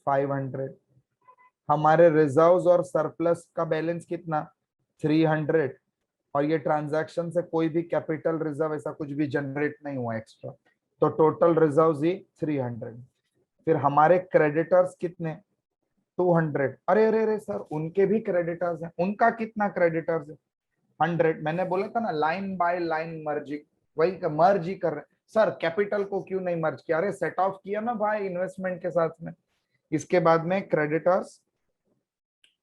500। हमारे रिजर्व्स और सरप्लस का बैलेंस कितना? 300। और ये ट्रांजैक्शन से कोई भी कैपिटल रिजर्व ऐसा कुछ भी जनरेट नहीं हुआ एक्स्ट्रा, तो टोटल रिजर्व्स ही 300। फिर हमारे क्रेडिटर्स कितने? 200। अरे अरे अरे सर, उनके भी क्रेडिटर्स हैं, उनका कितना क्रेडिटर्स है? 100। मैंने बोला था ना लाइन बाय लाइन मर्जिंग, वही मर्ज ही कर रहे हैं। सर कैपिटल को क्यों नहीं मर्ज किया? अरे सेट ऑफ किया ना भाई इन्वेस्टमेंट के साथ में। इसके बाद में क्रेडिटर्स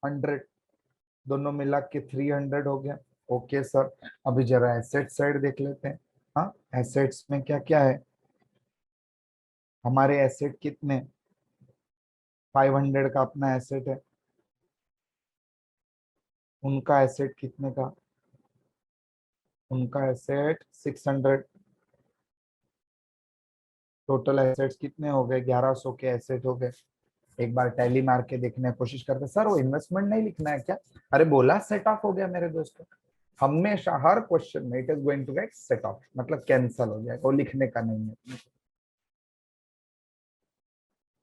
100, दोनों मिला के 300 हो गया, ओके सर। अभी जरा एसेट साइड देख लेते हैं। हाँ, एसेट्स में क्या क्या है? हमारे एसेट कितने? 500 का अपना एसेट है, उनका एसेट कितने का? उनका एसेट 600। टोटल एसेट्स कितने हो गए? 1100 के एसेट हो गए। एक बार टैली मार के देखने की कोशिश करते। सर वो इन्वेस्टमेंट नहीं लिखना है क्या? अरे बोला सेट ऑफ हो गया मेरे दोस्तों। हमेशा हर क्वेश्चन में it is going to get set off, मतलब कैंसल हो जाएगा, वो लिखने का नहीं है।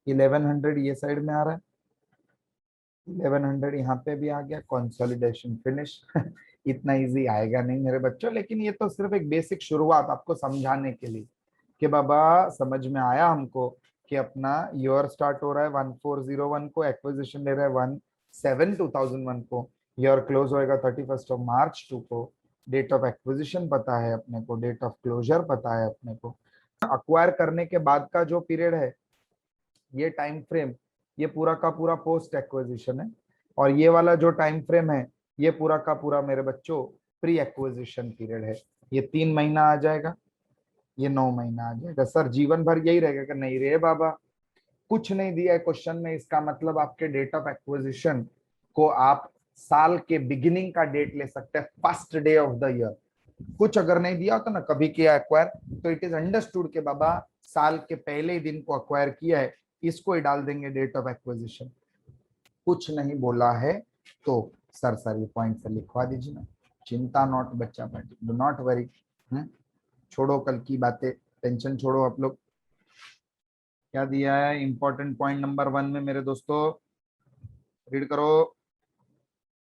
1100 ये साइड में आ रहा है, 1100 यहाँ पे भी आ गया, कंसोलिडेशन फिनिश। इतना इजी आएगा नहीं मेरे बच्चों, लेकिन ये तो सिर्फ एक बेसिक शुरुआत आपको समझाने के लिए कि बाबा समझ में आया हमको कि अपना ईयर स्टार्ट हो रहा है 1401 को, एक्विजिशन ले रहा है 17/2001 को, ईयर क्लोज होएगा 31 मार्च 2 को। डेट ऑफ एक्विजिशन पता है अपने को, डेट ऑफ क्लोजर पता है अपने को। अक्वायर करने के बाद का जो पीरियड है, ये टाइम फ्रेम, ये पूरा का पूरा पोस्ट एक्विजिशन है। और ये वाला जो टाइम फ्रेम है, ये पूरा का पूरा मेरे बच्चों प्री एक्विजिशन पीरियड है। ये 3 महीना आ जाएगा, ये 9 महीना आ जाएगा। सर जीवन भर यही रहेगा कि नहीं रे बाबा, कुछ नहीं दिया है क्वेश्चन में, इसका मतलब आपके डेट ऑफ एक्विजिशन को आप साल के बिगिनिंग का डेट ले सकते हैं, first day of the year. कुछ अगर नहीं दिया होता ना, कभी किया एक्वायर, तो इट इज अंडरस्टूड के बाबा साल के पहले ही दिन को अक्वायर किया है, इसको ही डाल देंगे डेट ऑफ एक्विजिशन। कुछ नहीं बोला है तो सर ये पॉइंट से लिखवा दीजिए ना, चिंता नॉट बच्चा पार्टी, डू नॉट वरी। छोड़ो कल की बातें, टेंशन छोड़ो आप लोग। क्या दिया है इंपॉर्टेंट पॉइंट नंबर 1 में मेरे दोस्तों, रीड करो।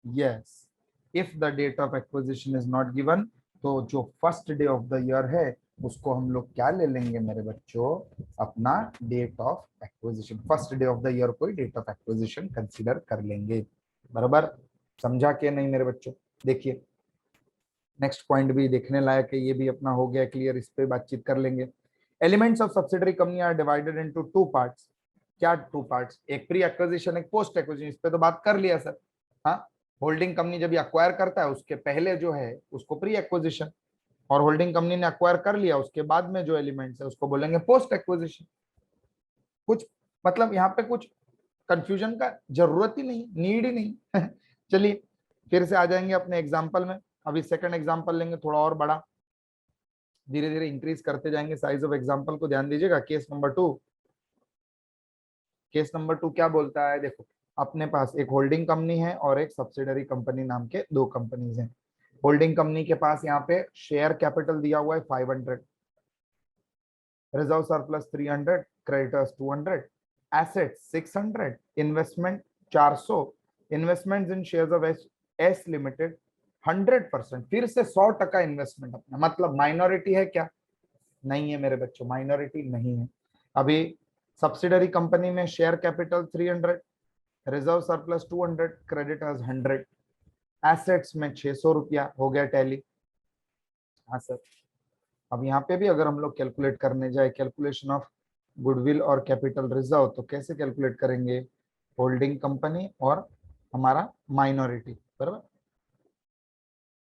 Yes, if the date of acquisition is not given, तो जो first day of the year है उसको हम लोग क्या ले लेंगे मेरे बच्चों, अपना date of acquisition, first day of the year को डेट ऑफ एक्विजिशन कंसीडर कर लेंगे। बराबर समझा के नहीं मेरे बच्चों? देखिए नेक्स्ट पॉइंट भी देखने लायक है, ये भी अपना हो गया क्लियर, इस पे बातचीत कर लेंगे। Elements of subsidiary company are divided into two parts. क्या टू पार्ट्स? एक प्री एक्विजिशन, एक पोस्ट एक्विजिशन। इस पे तो बात कर लिया सर। हाँ, होल्डिंग कंपनी जब अक्वायर करता है उसके पहले जो है उसको प्री एक्विजिशन, और होल्डिंग कंपनी ने अक्वायर कर लिया उसके बाद में जो एलिमेंट्स है उसको बोलेंगे पोस्ट एक्विजिशन। कुछ मतलब यहाँ पे कुछ कंफ्यूजन का जरूरत ही नहीं, नीड ही नहीं। चलिए फिर से आ जाएंगे अपने एग्जाम्पल में। अभी सेकंड एग्जाम्पल लेंगे, थोड़ा और बड़ा, धीरे धीरे इंक्रीज करते जाएंगे साइज ऑफ एग्जाम्पल को। ध्यान दीजिएगा। केस नंबर 2, केस नंबर 2 क्या बोलता है? देखो, अपने पास एक होल्डिंग कंपनी है और एक सब्सिडरी कंपनी नाम के दो कंपनीज हैं। होल्डिंग कंपनी के पास यहाँ पे शेयर कैपिटल दिया हुआ है 500, reserve surplus 300, creditors 200, assets 600, investment 400, investment in shares of S limited 100%, फिर से 100% इन्वेस्टमेंट अपना। मतलब माइनॉरिटी है क्या? नहीं है मेरे बच्चों, माइनॉरिटी नहीं है। अभी सब्सिडरी कंपनी में share capital 300, reserve surplus 200, creditors 100, assets में 600 रुपया हो गया टैली। हाँ सर। अब यहाँ पे भी अगर हम लोग कैलकुलेट करने जाए कैलकुलेशन ऑफ गुडविल और कैपिटल रिजर्व, तो कैसे कैलकुलेट करेंगे? होल्डिंग कंपनी और हमारा माइनॉरिटी, बराबर।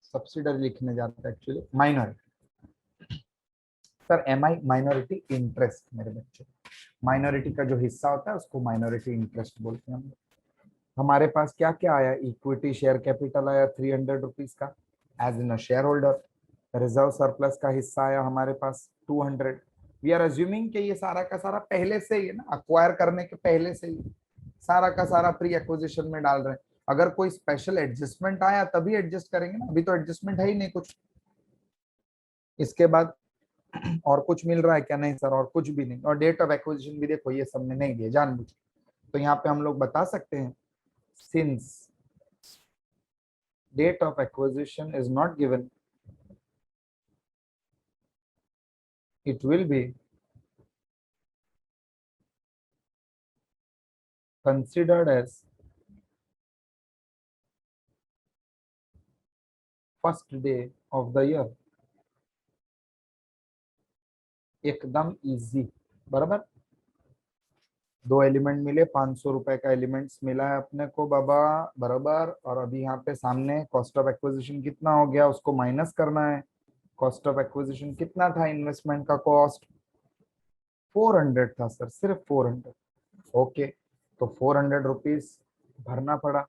सब्सिडरी लिखने जाते हैं एक्चुअली माइनॉरिटी। सर एम आई माइनॉरिटी इंटरेस्ट मेरे बच्चों, माइनॉरिटी का जो हिस्सा होता है उसको माइनॉरिटी इंटरेस्ट बोलते हैं हम। हमारे पास क्या क्या आया? इक्विटी शेयर कैपिटल आया 300 रुपीज का as in a share holder. Reserve surplus का हिस्सा आया हमारे पास 200। वी आर अज्यूमिंग कि ये सारा का सारा पहले से ही है ना, अक्वायर करने के पहले से ही सारा का सारा प्री एक्विजिशन में डाल रहे हैं। अगर कोई स्पेशल एडजस्टमेंट आया तभी एडजस्ट करेंगे ना, अभी तो एडजस्टमेंट है ही नहीं कुछ। इसके बाद और कुछ मिल रहा है क्या? नहीं सर, और कुछ भी नहीं। और डेट ऑफ एक्विजिशन भी देखो ये सब में नहीं दिया जानबूझ। तो यहाँ पे हम लोग बता सकते हैं, since date of acquisition is not given, it will be considered as first day of the year। एकदम इजी, बराबर। दो एलिमेंट मिले, 500 रुपए का एलिमेंट्स मिला है अपने को बाबा, बराबर। और अभी यहाँ पे सामने कॉस्ट ऑफ एक्विजिशन कितना हो गया उसको माइनस करना है। कॉस्ट ऑफ एक्विजिशन कितना था? इन्वेस्टमेंट का कॉस्ट 400 था सर, सिर्फ 400। ओके, तो 400 रुपीज भरना पड़ा।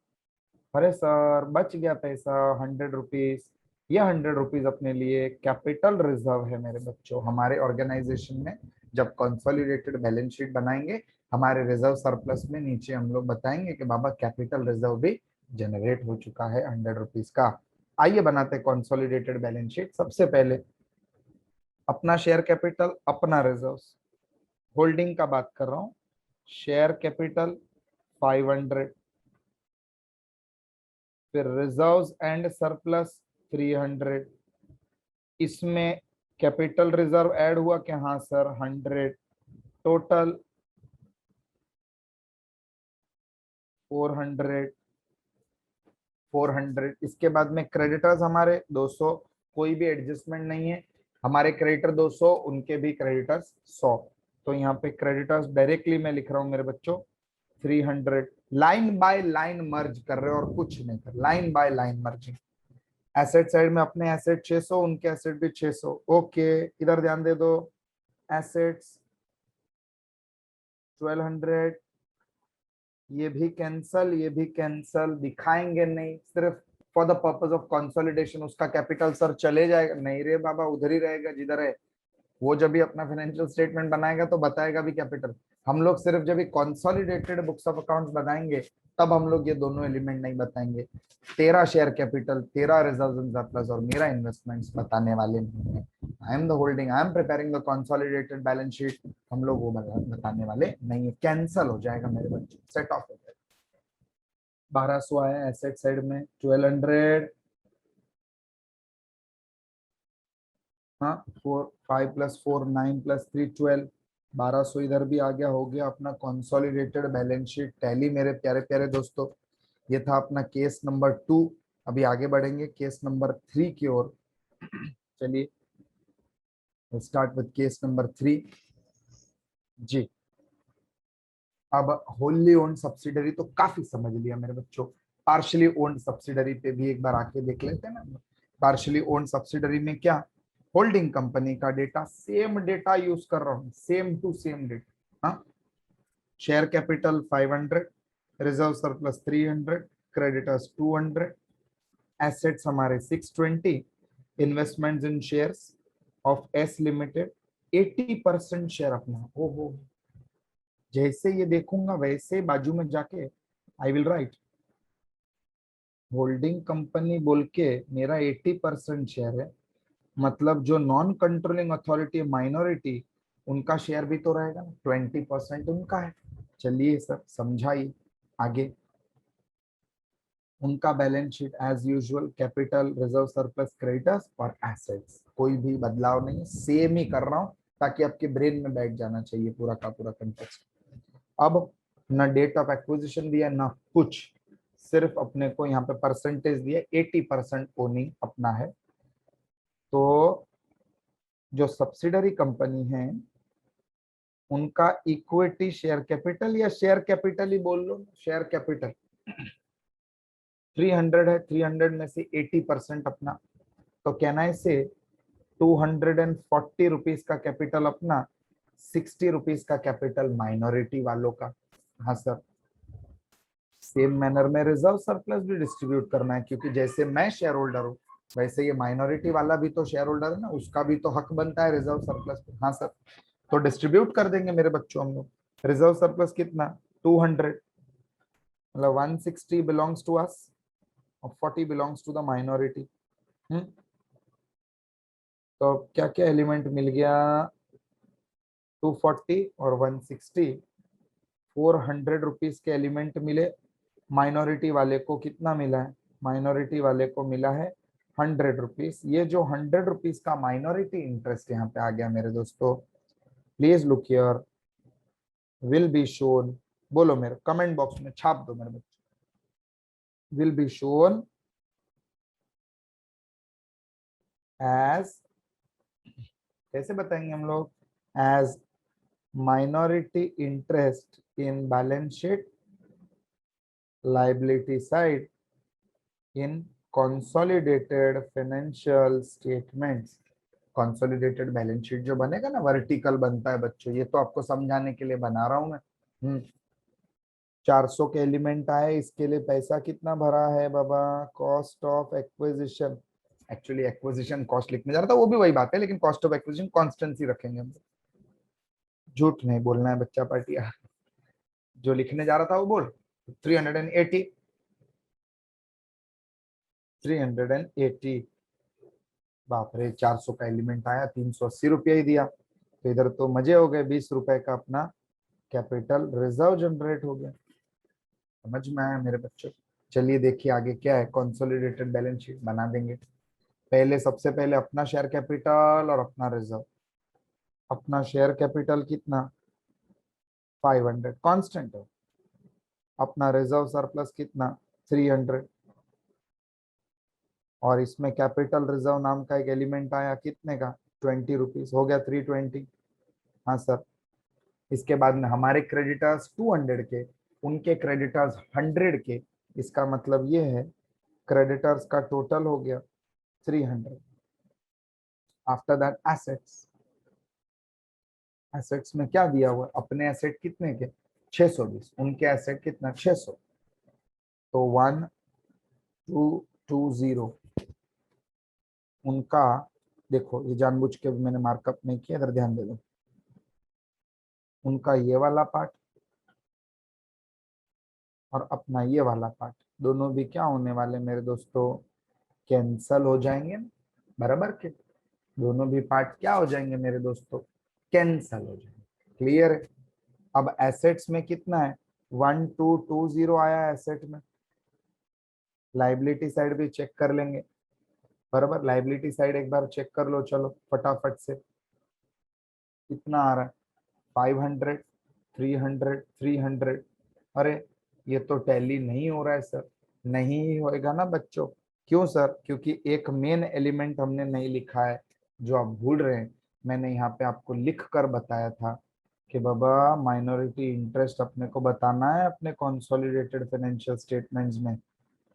अरे सर बच गया पैसा 100 रुपीज। ये 100 रुपीज अपने लिए कैपिटल रिजर्व है मेरे बच्चों। हमारे ऑर्गेनाइजेशन में जब कंसोलिडेटेड बैलेंस शीट बनाएंगे, हमारे रिजर्व सरप्लस में नीचे हम लोग बताएंगे कि बाबा कैपिटल रिजर्व भी जनरेट हो चुका है 100 रुपीज का। आइए बनाते हैं कंसोलिडेटेड बैलेंस शीट। सबसे पहले अपना शेयर कैपिटल, अपना रिजर्व, होल्डिंग का बात कर रहा हूँ। शेयर कैपिटल 500, फिर रिजर्व्स एंड सरप्लस 300। इसमें कैपिटल रिजर्व ऐड हुआ क्या? हाँ सर 100। टोटल 400। 400। इसके बाद में क्रेडिटर्स हमारे 200, कोई भी एडजस्टमेंट नहीं है। हमारे क्रेडिटर 200, उनके भी क्रेडिटर्स 100। तो यहाँ पे क्रेडिटर्स डायरेक्टली मैं लिख रहा हूँ मेरे बच्चों 300। लाइन बाय लाइन मर्ज कर रहे हो और कुछ नहीं कर, line by line merging. Asset side में अपने एसेट 600, उनके एसेट भी 600। ओके, इधर ध्यान दे दो। एसेट्स 1200, ये भी कैंसल, ये भी कैंसल, दिखाएंगे नहीं, सिर्फ for the purpose of consolidation उसका कैपिटल सर चले जाएगा, नहीं रे बाबा उधर ही रहेगा जिधर है। वो जब भी अपना फाइनेंशियल स्टेटमेंट बनाएगा तो बताएगा भी कैपिटल। हम लोग सिर्फ जब भी कंसोलिडेटेड बुक्स ऑफ अकाउंट्स बनाएंगे तब हम लोग ये दोनों एलिमेंट नहीं बताएंगे। तेरा शेयर कैपिटल, तेरा रिजर्व्स एंड सरप्लस और मेरा इन्वेस्टमेंट्स बताने वाले नहीं है। I am the holding, I am preparing the consolidated balance sheet, हम लोग वो बताने वाले नहीं है। कैंसल हो जाएगा मेरे बच्चे, सेट ऑफ हो जाएगा। 1200 आया एसेट साइड में, 1200, हाँ 4 5 + 4 9 + 3 12, 1200 इधर भी आ गया। हो गया अपना कंसोलिडेटेड बैलेंस शीट टैली मेरे प्यारे प्यारे दोस्तों। ये था अपना केस नंबर 2। अभी आगे बढ़ेंगे केस नंबर 3 की ओर। चलिए स्टार्ट विद केस नंबर 3 जी। अब होली ओन्ड सब्सिडरी तो काफी समझ लिया मेरे बच्चों, पार्शली ओन्ड सब्सिडरी पे भी एक बार आके देख लेते हैं ना। पार्शली ओन्ड सब्सिडरी में क्या, होल्डिंग कंपनी का डेटा, सेम डेटा यूज कर रहा हूँ, सेम टू सेम डेटा। हाँ, share capital 500, reserve surplus 300, creditors 200, assets हमारे 620, investments in shares of S limited 80% share अपना। ओहो, जैसे ये देखूंगा वैसे बाजू में जाके I will write holding company बोल के मेरा 80% शेयर है, मतलब जो नॉन कंट्रोलिंग अथॉरिटी माइनॉरिटी उनका शेयर भी तो रहेगा ना, 20% उनका है। चलिए सर समझाइए आगे। उनका balance sheet as usual, capital, reserve, surplus, creditors और एसेट्स, कोई भी बदलाव नहीं, सेम ही कर रहा हूं ताकि आपके ब्रेन में बैठ जाना चाहिए पूरा का पूरा कंटेक्स्ट। अब ना डेट ऑफ एक्विजिशन दिया ना कुछ, सिर्फ अपने को यहाँ पे परसेंटेज दिया, 80% ओनिंग अपना है। तो जो सब्सिडरी कंपनी है उनका इक्विटी शेयर कैपिटल या शेयर कैपिटल ही बोल लो, शेयर कैपिटल 300 है, 300 में से 80% अपना, तो कहना है से 240 रुपीज का कैपिटल अपना, 60 रुपीज का कैपिटल माइनॉरिटी वालों का। हाँ सर, सेम मैनर में रिजर्व सरप्लस भी डिस्ट्रीब्यूट करना है, क्योंकि जैसे मैं शेयर होल्डर हूँ वैसे ये माइनॉरिटी वाला भी तो शेयर होल्डर है ना, उसका भी तो हक बनता है रिजर्व सरप्लस पे। हाँ सर, तो डिस्ट्रीब्यूट कर देंगे मेरे बच्चों हम लोग। रिजर्व सरप्लस कितना, 200, मतलब 160 बिलोंग्स टू अस और 40 बिलोंग्स टू द माइनॉरिटी। तो क्या क्या एलिमेंट मिल गया, 240 और 160, 400 रुपीज के एलिमेंट मिले। माइनॉरिटी वाले को कितना मिला है, माइनॉरिटी वाले को मिला है 100 रुपीज। ये जो 100 रुपीज का माइनॉरिटी इंटरेस्ट यहाँ पे आ गया मेरे दोस्तों, please look here, will be shown, बोलो मेरे कमेंट बॉक्स में छाप दो मेरे बच्चे, विल बी शोन एज, कैसे बताएंगे हम लोग, as minority interest in balance sheet liability side in consolidated financial statements। Consolidated balance sheet जो बनेगा ना, वर्टिकल बनता है बच्चों, ये तो आपको समझाने के लिए बना रहा हूं मैं। 400 के एलिमेंट आए, इसके लिए पैसा कितना भरा है बाबा, cost of acquisition, actually acquisition cost लिखने जा रहा था, वो भी वही बात है, लेकिन कॉस्ट ऑफ एक्विजिशन कॉन्स्टेंसी रखेंगे हम। झूठ नहीं बोलना है बच्चा पार्टिया, जो लिखने जा रहा था वो बोल। 380, 380, बाप रे 400 का एलिमेंट आया, 380 रुपया ही दिया, तो इधर तो मजे हो गए, 20 रुपए का अपना कैपिटल रिजर्व जनरेट हो गया। समझ में आया मेरे बच्चों। चलिए देखिए आगे क्या है, कंसोलिडेटेड बैलेंस शीट बना देंगे। पहले सबसे पहले अपना शेयर कैपिटल और अपना रिजर्व। अपना शेयर कैपिटल कितना, 500 कांस्टेंट है। अपना रिजर्व सरप्लस कितना, 300, और इसमें कैपिटल रिजर्व नाम का एक एलिमेंट आया कितने का, 20 रुपीज, हो गया 320। हाँ सर, इसके बाद में हमारे क्रेडिटर्स 200 के, उनके क्रेडिटर्स 100 के, इसका मतलब ये है क्रेडिटर्स का टोटल हो गया 300। आफ्टर दैट एसेट्स, एसेट्स में क्या दिया हुआ है, अपने एसेट कितने के 620, उनके एसेट कितना 600, तो 1220 उनका। देखो ये जानबूझ के भी मैंने मार्कअप नहीं किया, इधर ध्यान दे दो। उनका ये वाला पार्ट और अपना ये वाला पार्ट, दोनों भी क्या होने वाले मेरे दोस्तों, कैंसल हो जाएंगे ना, बराबर के दोनों भी पार्ट क्या हो जाएंगे मेरे दोस्तों, कैंसल हो जाएंगे। क्लियर है। अब एसेट्स में कितना है 1220 आया एसेट में। लाइबिलिटी साइड भी चेक कर लेंगे, बराबर। लाइबिलिटी साइड एक बार चेक कर लो, चलो फटाफट से। कितना आ रहा है 500, 300, 300। अरे ये तो टैली नहीं हो रहा है सर। नहीं होएगा ना बच्चों। क्यों सर? क्योंकि एक मेन एलिमेंट हमने नहीं लिखा है, जो आप भूल रहे हैं। मैंने यहाँ पे आपको लिख कर बताया था कि बाबा माइनॉरिटी इंटरेस्ट अपने को बताना है अपने कंसोलिडेटेड फाइनेंशियल स्टेटमेंट्स में।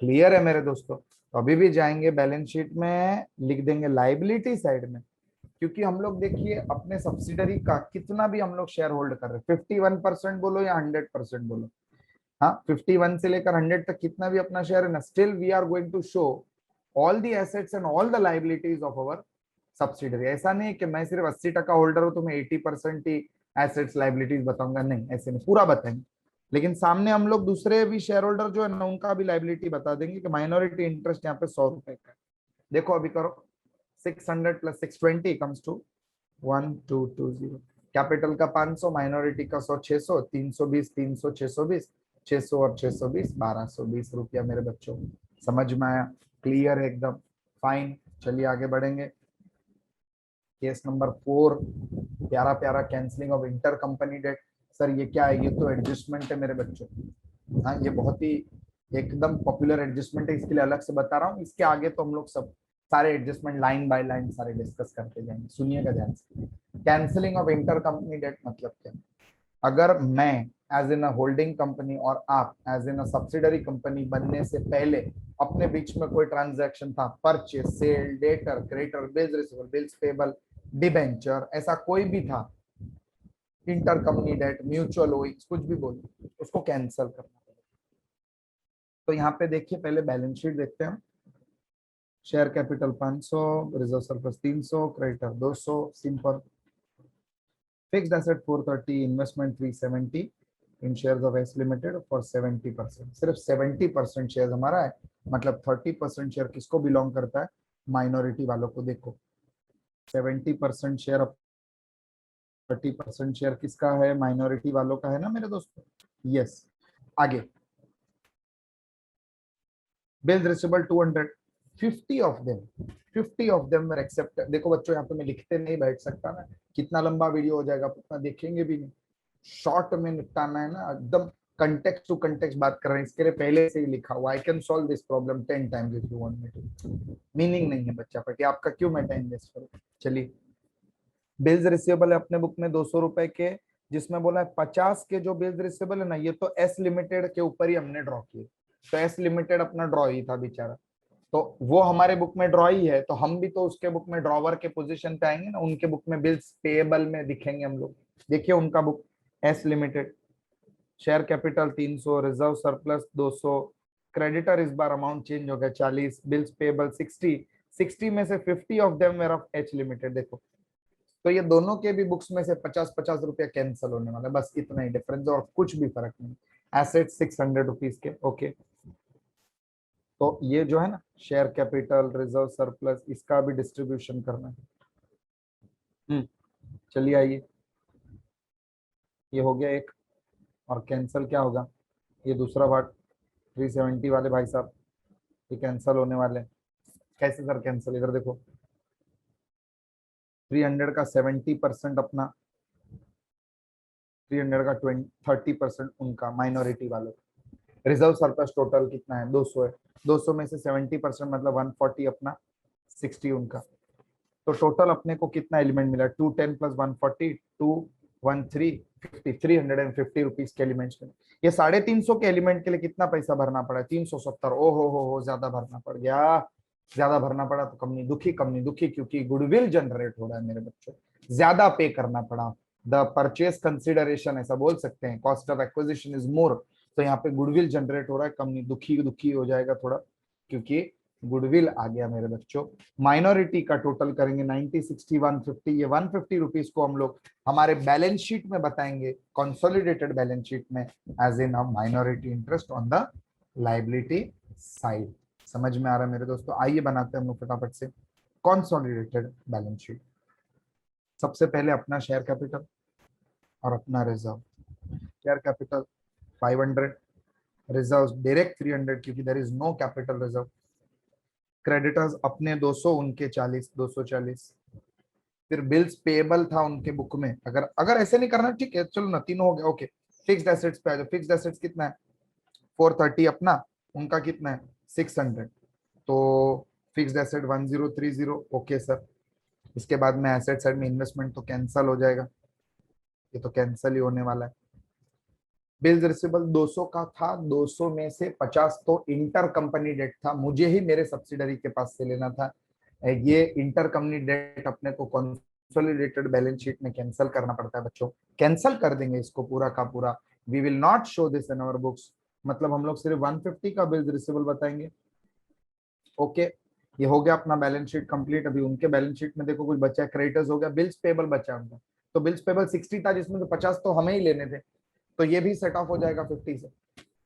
क्लियर है मेरे दोस्तों? तो अभी भी जाएंगे बैलेंस शीट में, लिख देंगे लाइबिलिटी साइड में। क्योंकि हम लोग देखिए अपने सब्सिडरी का कितना भी हम लोग शेयर होल्ड कर रहे हैं, 51% बोलो या 100% बोलो, हाँ 51 से लेकर 100 तक कितना भी अपना शेयर है ना, still we are going to show all the assets and all the liabilities of our subsidiary. ऐसा नहीं है कि मैं सिर्फ 80% होल्डर हूं तो मैं 80% ही एसेट्स लाइबिलिटीज बताऊंगा, नहीं ऐसे नहीं, पूरा बताएंगे। लेकिन सामने हम लोग दूसरे भी शेयर होल्डर जो है ना, उनका भी लाइबिलिटी बता देंगे कि माइनॉरिटी इंटरेस्ट यहाँ पे 100 रुपए का है। देखो अभी करो, 600 + 620 कम्स टू 1220। कैपिटल का 500, माइनॉरिटी का 100, 600, 320, 300, 620, 600 और 620, 1220 रुपया मेरे बच्चों। समझ में आया? क्लियर है एकदम? फाइन। चलिए आगे बढ़ेंगे। केस नंबर 4, प्यारा प्यारा cancelling of inter company debt. Sir ये क्या है? ये तो एडजस्टमेंट है मेरे बच्चों। हाँ ये बहुत ही एकदम पॉपुलर एडजस्टमेंट है, इसके लिए अलग से बता रहा हूँ। इसके आगे तो हम लोग सब सारे एडजस्टमेंट लाइन बाय लाइन सारे डिस्कस करते जाएंगे, सुनिएगा ध्यान से। Cancelling of inter company debt मतलब क्या? अगर मैं as in a holding company और आप as in a subsidiary company बनने से पहले अपने बीच में कोई ट्रांजैक्शन था, purchase, sale, debtor, creditor, bills receivable, bills payable, debenture, ऐसा कोई भी था, inter company debt, mutual owings, कुछ भी बोलो, उसको कैंसिल करना। तो यहाँ पे देखिए पहले बैलेंस शीट देखते हैं। Share capital 500, reserve surplus 300, creditor 200, simple. Fixed asset 430, investment 370 in shares of S limited for 70%। सिर्फ 70% शेयर हमारा है, मतलब 30% शेयर किसको बिलोंग करता है? माइनॉरिटी वालों को। देखो 70% शेयर, 30% शेयर किसका है? माइनॉरिटी वालों का है ना मेरे दोस्तों। यस। आगे bills receivable 200, 50 of them were accepted. देखो बच्चों यहाँ पे मैं लिखते नहीं बैठ सकता ना, कितना लंबा वीडियो हो जाएगा, उतना देखेंगे भी नहीं। शॉर्ट में निपटाना है ना, एकदम कंटेक्स्ट टू कंटेक्स्ट बात कर रहे हैं, इसके लिए पहले से ही लिखा हुआ, I can solve this problem 10 times if you want me to. Meaning नहीं है बच्चा पर कि आपका क्यों मैं टाइम वेस्ट करूँ। चलिए बिल्स रिसीवेबल है अपने बुक में 200 रुपए के, जिसमें बोला है 50 के जो बिल्स रिसीवेबल है ना, ये तो एस लिमिटेड के ऊपर ही हमने ड्रॉ किए। तो एस लिमिटेड अपना ड्रॉ ही था बेचारा, तो वो हमारे बुक में ड्रॉ ही है, तो हम भी तो उसके बुक में ड्रॉवर के पोजीशन पे आएंगे ना, उनके बुक में बिल्स पेएबल में दिखेंगे हम लोग। देखिए उनका book S limited, share capital 300, reserve surplus 200, creditor इस बार अमाउंट चेंज हो गया 40, बिल्स पेएबल 60, 60 में से 50 of them were of H limited. देखो तो ये दोनों के भी बुक्स में से 50-50 रुपया कैंसिल होने वाला है, बस इतना ही डिफरेंस और कुछ भी फर्क नहीं। एसेट 600 रुपीज के। ओके तो ये जो है ना शेयर कैपिटल, रिजर्व सरप्लस, इसका भी डिस्ट्रीब्यूशन करना है। चलिए आइए, ये हो गया एक। और कैंसिल क्या होगा? ये दूसरा पार्ट 370 वाले भाई साहब, ये कैंसिल होने वाले हैं। कैसे सर कैंसिल? इधर देखो 300 का 70% अपना, 300 का 30% उनका माइनॉरिटी वालों। रिजर्व सरप्लस टोटल कितना है? 200 है, 200 में से 70% मतलब 140 अपना, 60 उनका। तो टोटल अपने को कितना एलिमेंट मिला? 210 + 140, 213, 50, 350 रुपीज के एलिमेंट्स में। ये 350 के एलिमेंट के लिए कितना पैसा भरना पड़ा? 370। ओ हो ज्यादा भरना पड़ गया। ज्यादा भरना पड़ा तो कंपनी दुखी, कंपनी दुखी क्योंकि गुडविल जनरेट हो रहा है मेरे बच्चों, ज्यादा पे करना पड़ा। द परचेज कंसिडरेशन ऐसा बोल सकते हैं, cost of acquisition is more, तो यहाँ पे गुडविल जनरेट हो रहा है, कंपनी दुखी दुखी हो जाएगा थोड़ा क्योंकि गुडविल आ गया मेरे बच्चों। माइनॉरिटी का टोटल करेंगे 90 60 150, ये 150 रुपीज को हम लोग हमारे बैलेंस शीट में बताएंगे, कंसोलिडेटेड बैलेंस शीट में, as in a minority interest on the liability side. समझ में आ रहा है मेरे दोस्तों? आइए बनाते हैं हम लोग फटाफट से कंसोलिडेटेड बैलेंस शीट। सबसे पहले अपना शेयर कैपिटल और अपना reserve. Share capital 500, reserve direct 300 क्योंकि there is no capital reserve. Creditors अपने 200, उनके 40, 240। फिर बिल्स पेएबल था उनके बुक में, अगर अगर ऐसे नहीं करना ठीक है, चलो ना, तीनों हो गया, ओके। फिक्स्ड एसेट्स पे आ जाओ। फिक्स्ड एसेट्स कितना है? 430 अपना, उनका कितना है? 600। तो फिक्स्ड एसेट 1030, ओके सर। इसके बाद में एसेट साइड में इन्वेस्टमेंट तो कैंसिल हो जाएगा, ये तो कैंसिल ही होने वाला है। बिल्स रिसीवेबल 200 का था, 200 में से 50 तो इंटर कंपनी डेट था, मुझे ही मेरे सब्सिडरी के पास से लेना था। ये इंटर कंपनी डेट अपने को कंसोलिडेटेड बैलेंस शीट में कैंसिल करना पड़ता है बच्चों, कैंसिल कर देंगे इसको पूरा का पूरा। We will not show this in our books, मतलब हम लोग सिर्फ 150 का बिल्स रिसीवेबल बताएंगे। ओके, ये हो गया अपना बैलेंस शीट कंप्लीट। अभी उनके बैलेंस शीट में देखो कुछ बचा है, क्रेडिटर्स हो गया, बिल्स पेबल बचा उनका। तो बिल्स पेबल 60 था जिसमें तो 50 तो हमें ही लेने थे, तो ये भी सेट ऑफ हो जाएगा 50 से।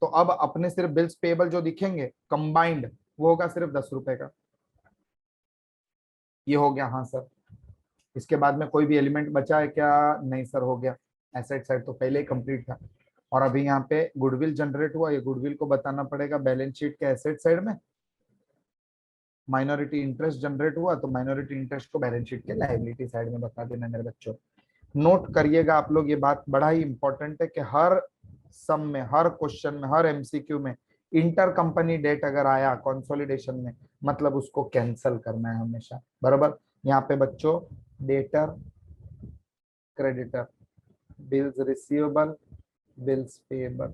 तो अब अपने सिर्फ बिल्स पेबल जो दिखेंगे कंबाइंड, वो होगा सिर्फ 10 रुपए का। ये हो गया, हाँ सर। इसके बाद में कोई भी एलिमेंट बचा है क्या? नहीं सर, हो गया। एसेट साइड तो पहले ही कंप्लीट था। और अभी यहाँ पे गुडविल जनरेट हुआ, ये गुडविल को बताना पड़ेगा बैलेंस शीट के एसेट साइड में। माइनॉरिटी इंटरेस्ट जनरेट हुआ तो माइनॉरिटी इंटरेस्ट को बैलेंस शीट के लायबिलिटी साइड में बता देना मेरे बच्चों। नोट करिएगा आप लोग, ये बात बड़ा ही इंपॉर्टेंट है कि हर सम में, हर क्वेश्चन में, हर एमसीक्यू में इंटर कंपनी डेट अगर आया कंसोलिडेशन में, मतलब उसको कैंसिल करना है हमेशा, बराबर। यहाँ पे बच्चों debtor, creditor, bills receivable, bills payable,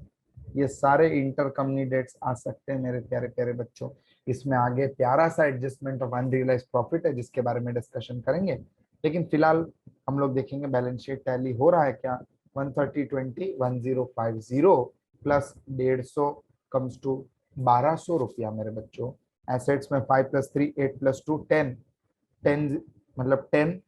ये सारे इंटर कंपनी डेट्स आ सकते हैं मेरे प्यारे प्यारे बच्चों। इसमें आगे प्यारा सा एडजस्टमेंट ऑफ अनरियलाइज्ड प्रॉफिट है जिसके बारे में डिस्कशन करेंगे, लेकिन फिलहाल हम लोग देखेंगे बैलेंस शीट टैली हो रहा है क्या। 130 20 1050 प्लस 150 कम्स टू 1200 रुपया मेरे बच्चों। एसेट्स में 5 + 3 8 + 2 10, 10 मतलब 10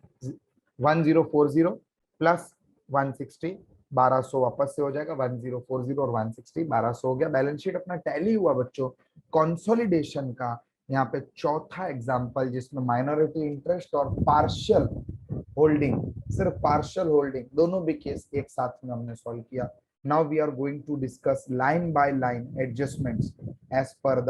1040 प्लस 160, 1200 वापस से हो जाएगा। 1040 और 160, 1200 हो गया। बैलेंस शीट अपना टैली हुआ बच्चों कंसोलिडेशन का। यहाँ पे चौथा एग्जांपल जिसमें माइनॉरिटी इंटरेस्ट और पार्शियल होल्डिंग, सिर्फ पार्शियल होल्डिंग, दोनों भी केस एक साथ में हमने सॉल्व किया। Now we are going to discuss line by line adjustments as per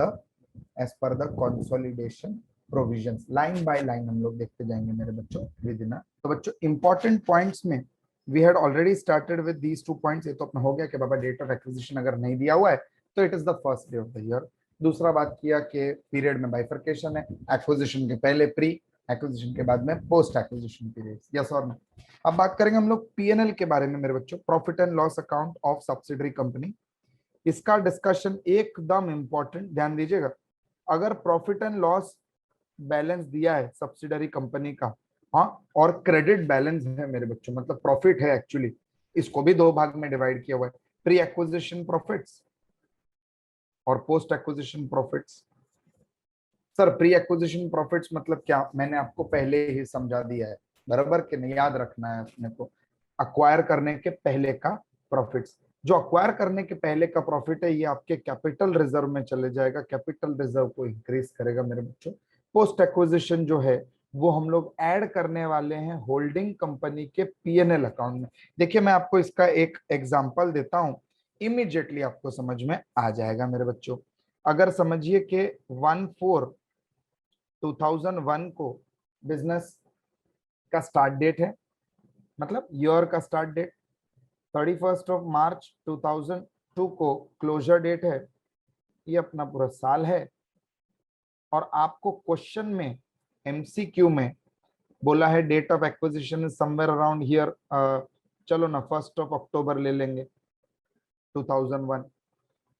the consolidation provisions. Line by line हम लोग देखते जाएंगे मेरे बच्चों विद इन। तो बच्चों इंपॉर्टेंट पॉइंट्स में we had already started with these 2 points. ये तो अपना हो गया कि बाबा डेट ऑफ एक्विजिशन अगर नहीं दिया हुआ है तो it is the first day of the year. दूसरा बात किया कि पीरियड में बाइफर्केशन है, एक्विजिशन के पहले प्री, एक्विजिशन के बाद में पोस्ट एक्विजिशन पीरियड, यस और नो। अब बात करेंगे हम लोग पीएनएल के बारे में मेरे बच्चों, profit and loss account of subsidiary company. इसका डिस्कशन एकदम इंपॉर्टेंट, ध्यान दीजिएगा। अगर प्रॉफिट एंड लॉस बैलेंस दिया है सब्सिडरी कंपनी का, हाँ, और क्रेडिट बैलेंस है मेरे बच्चों, मतलब प्रॉफिट है एक्चुअली, इसको भी 2 भाग में डिवाइड किया हुआ है, प्री एक्विजिशन प्रॉफिट्स और post acquisition profits. Sir pre acquisition profits मतलब क्या? मैंने आपको पहले ही समझा दिया है, बराबर कि नहीं, याद रखना है अपने को। अक्वायर करने के पहले का प्रॉफिट्स, जो अक्वायर करने के पहले का प्रॉफिट है ये आपके कैपिटल रिजर्व में चले जाएगा, कैपिटल रिजर्व को इंक्रीज करेगा मेरे बच्चों। पोस्ट एक्विजिशन जो है वो हम लोग ऐड करने वाले हैं होल्डिंग कंपनी के पीएनएल अकाउंट में। देखिए मैं आपको इसका एक एग्जांपल देता हूं, इमीडिएटली आपको समझ में आ जाएगा मेरे बच्चों। अगर समझिए कि 1/4/2001 को बिजनेस का स्टार्ट डेट है, मतलब ईयर का स्टार्ट डेट, 31 मार्च 2002 को क्लोजर डेट है, ये अपना पूरा साल है। और आपको क्वेश्चन में एमसीक्यू में बोला है date of acquisition is somewhere around here, चलो ना 1 अक्टूबर ले लेंगे 2001,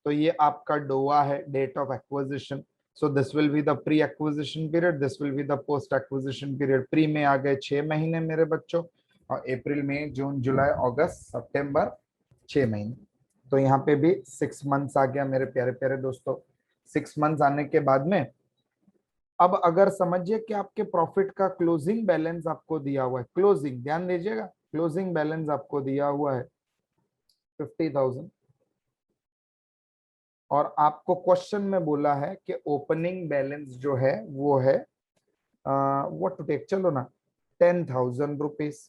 तो ये आपका डोआ है date of acquisition. So this will be the pre acquisition period, this will be the post acquisition period. Pre में आ गए 6 महीने मेरे बच्चों, और अप्रैल मई जून जुलाई अगस्त सितंबर 6 महीने। तो यहाँ पे भी 6 मंथ्स आ गया मेरे प्यारे प्यारे दोस्तों। 6 मंथ्स आने के बाद में अब अगर समझिए कि आपके प्रॉफिट का क्लोजिंग बैलेंस आपको दिया हुआ है, क्लोजिंग ध्यान दीजिएगा, क्लोजिंग बैलेंस आपको दिया हुआ है 50,000 और आपको क्वेश्चन में बोला है कि ओपनिंग बैलेंस जो है वो है व्हाट टू टेक, चलो ना 10,000 rupees,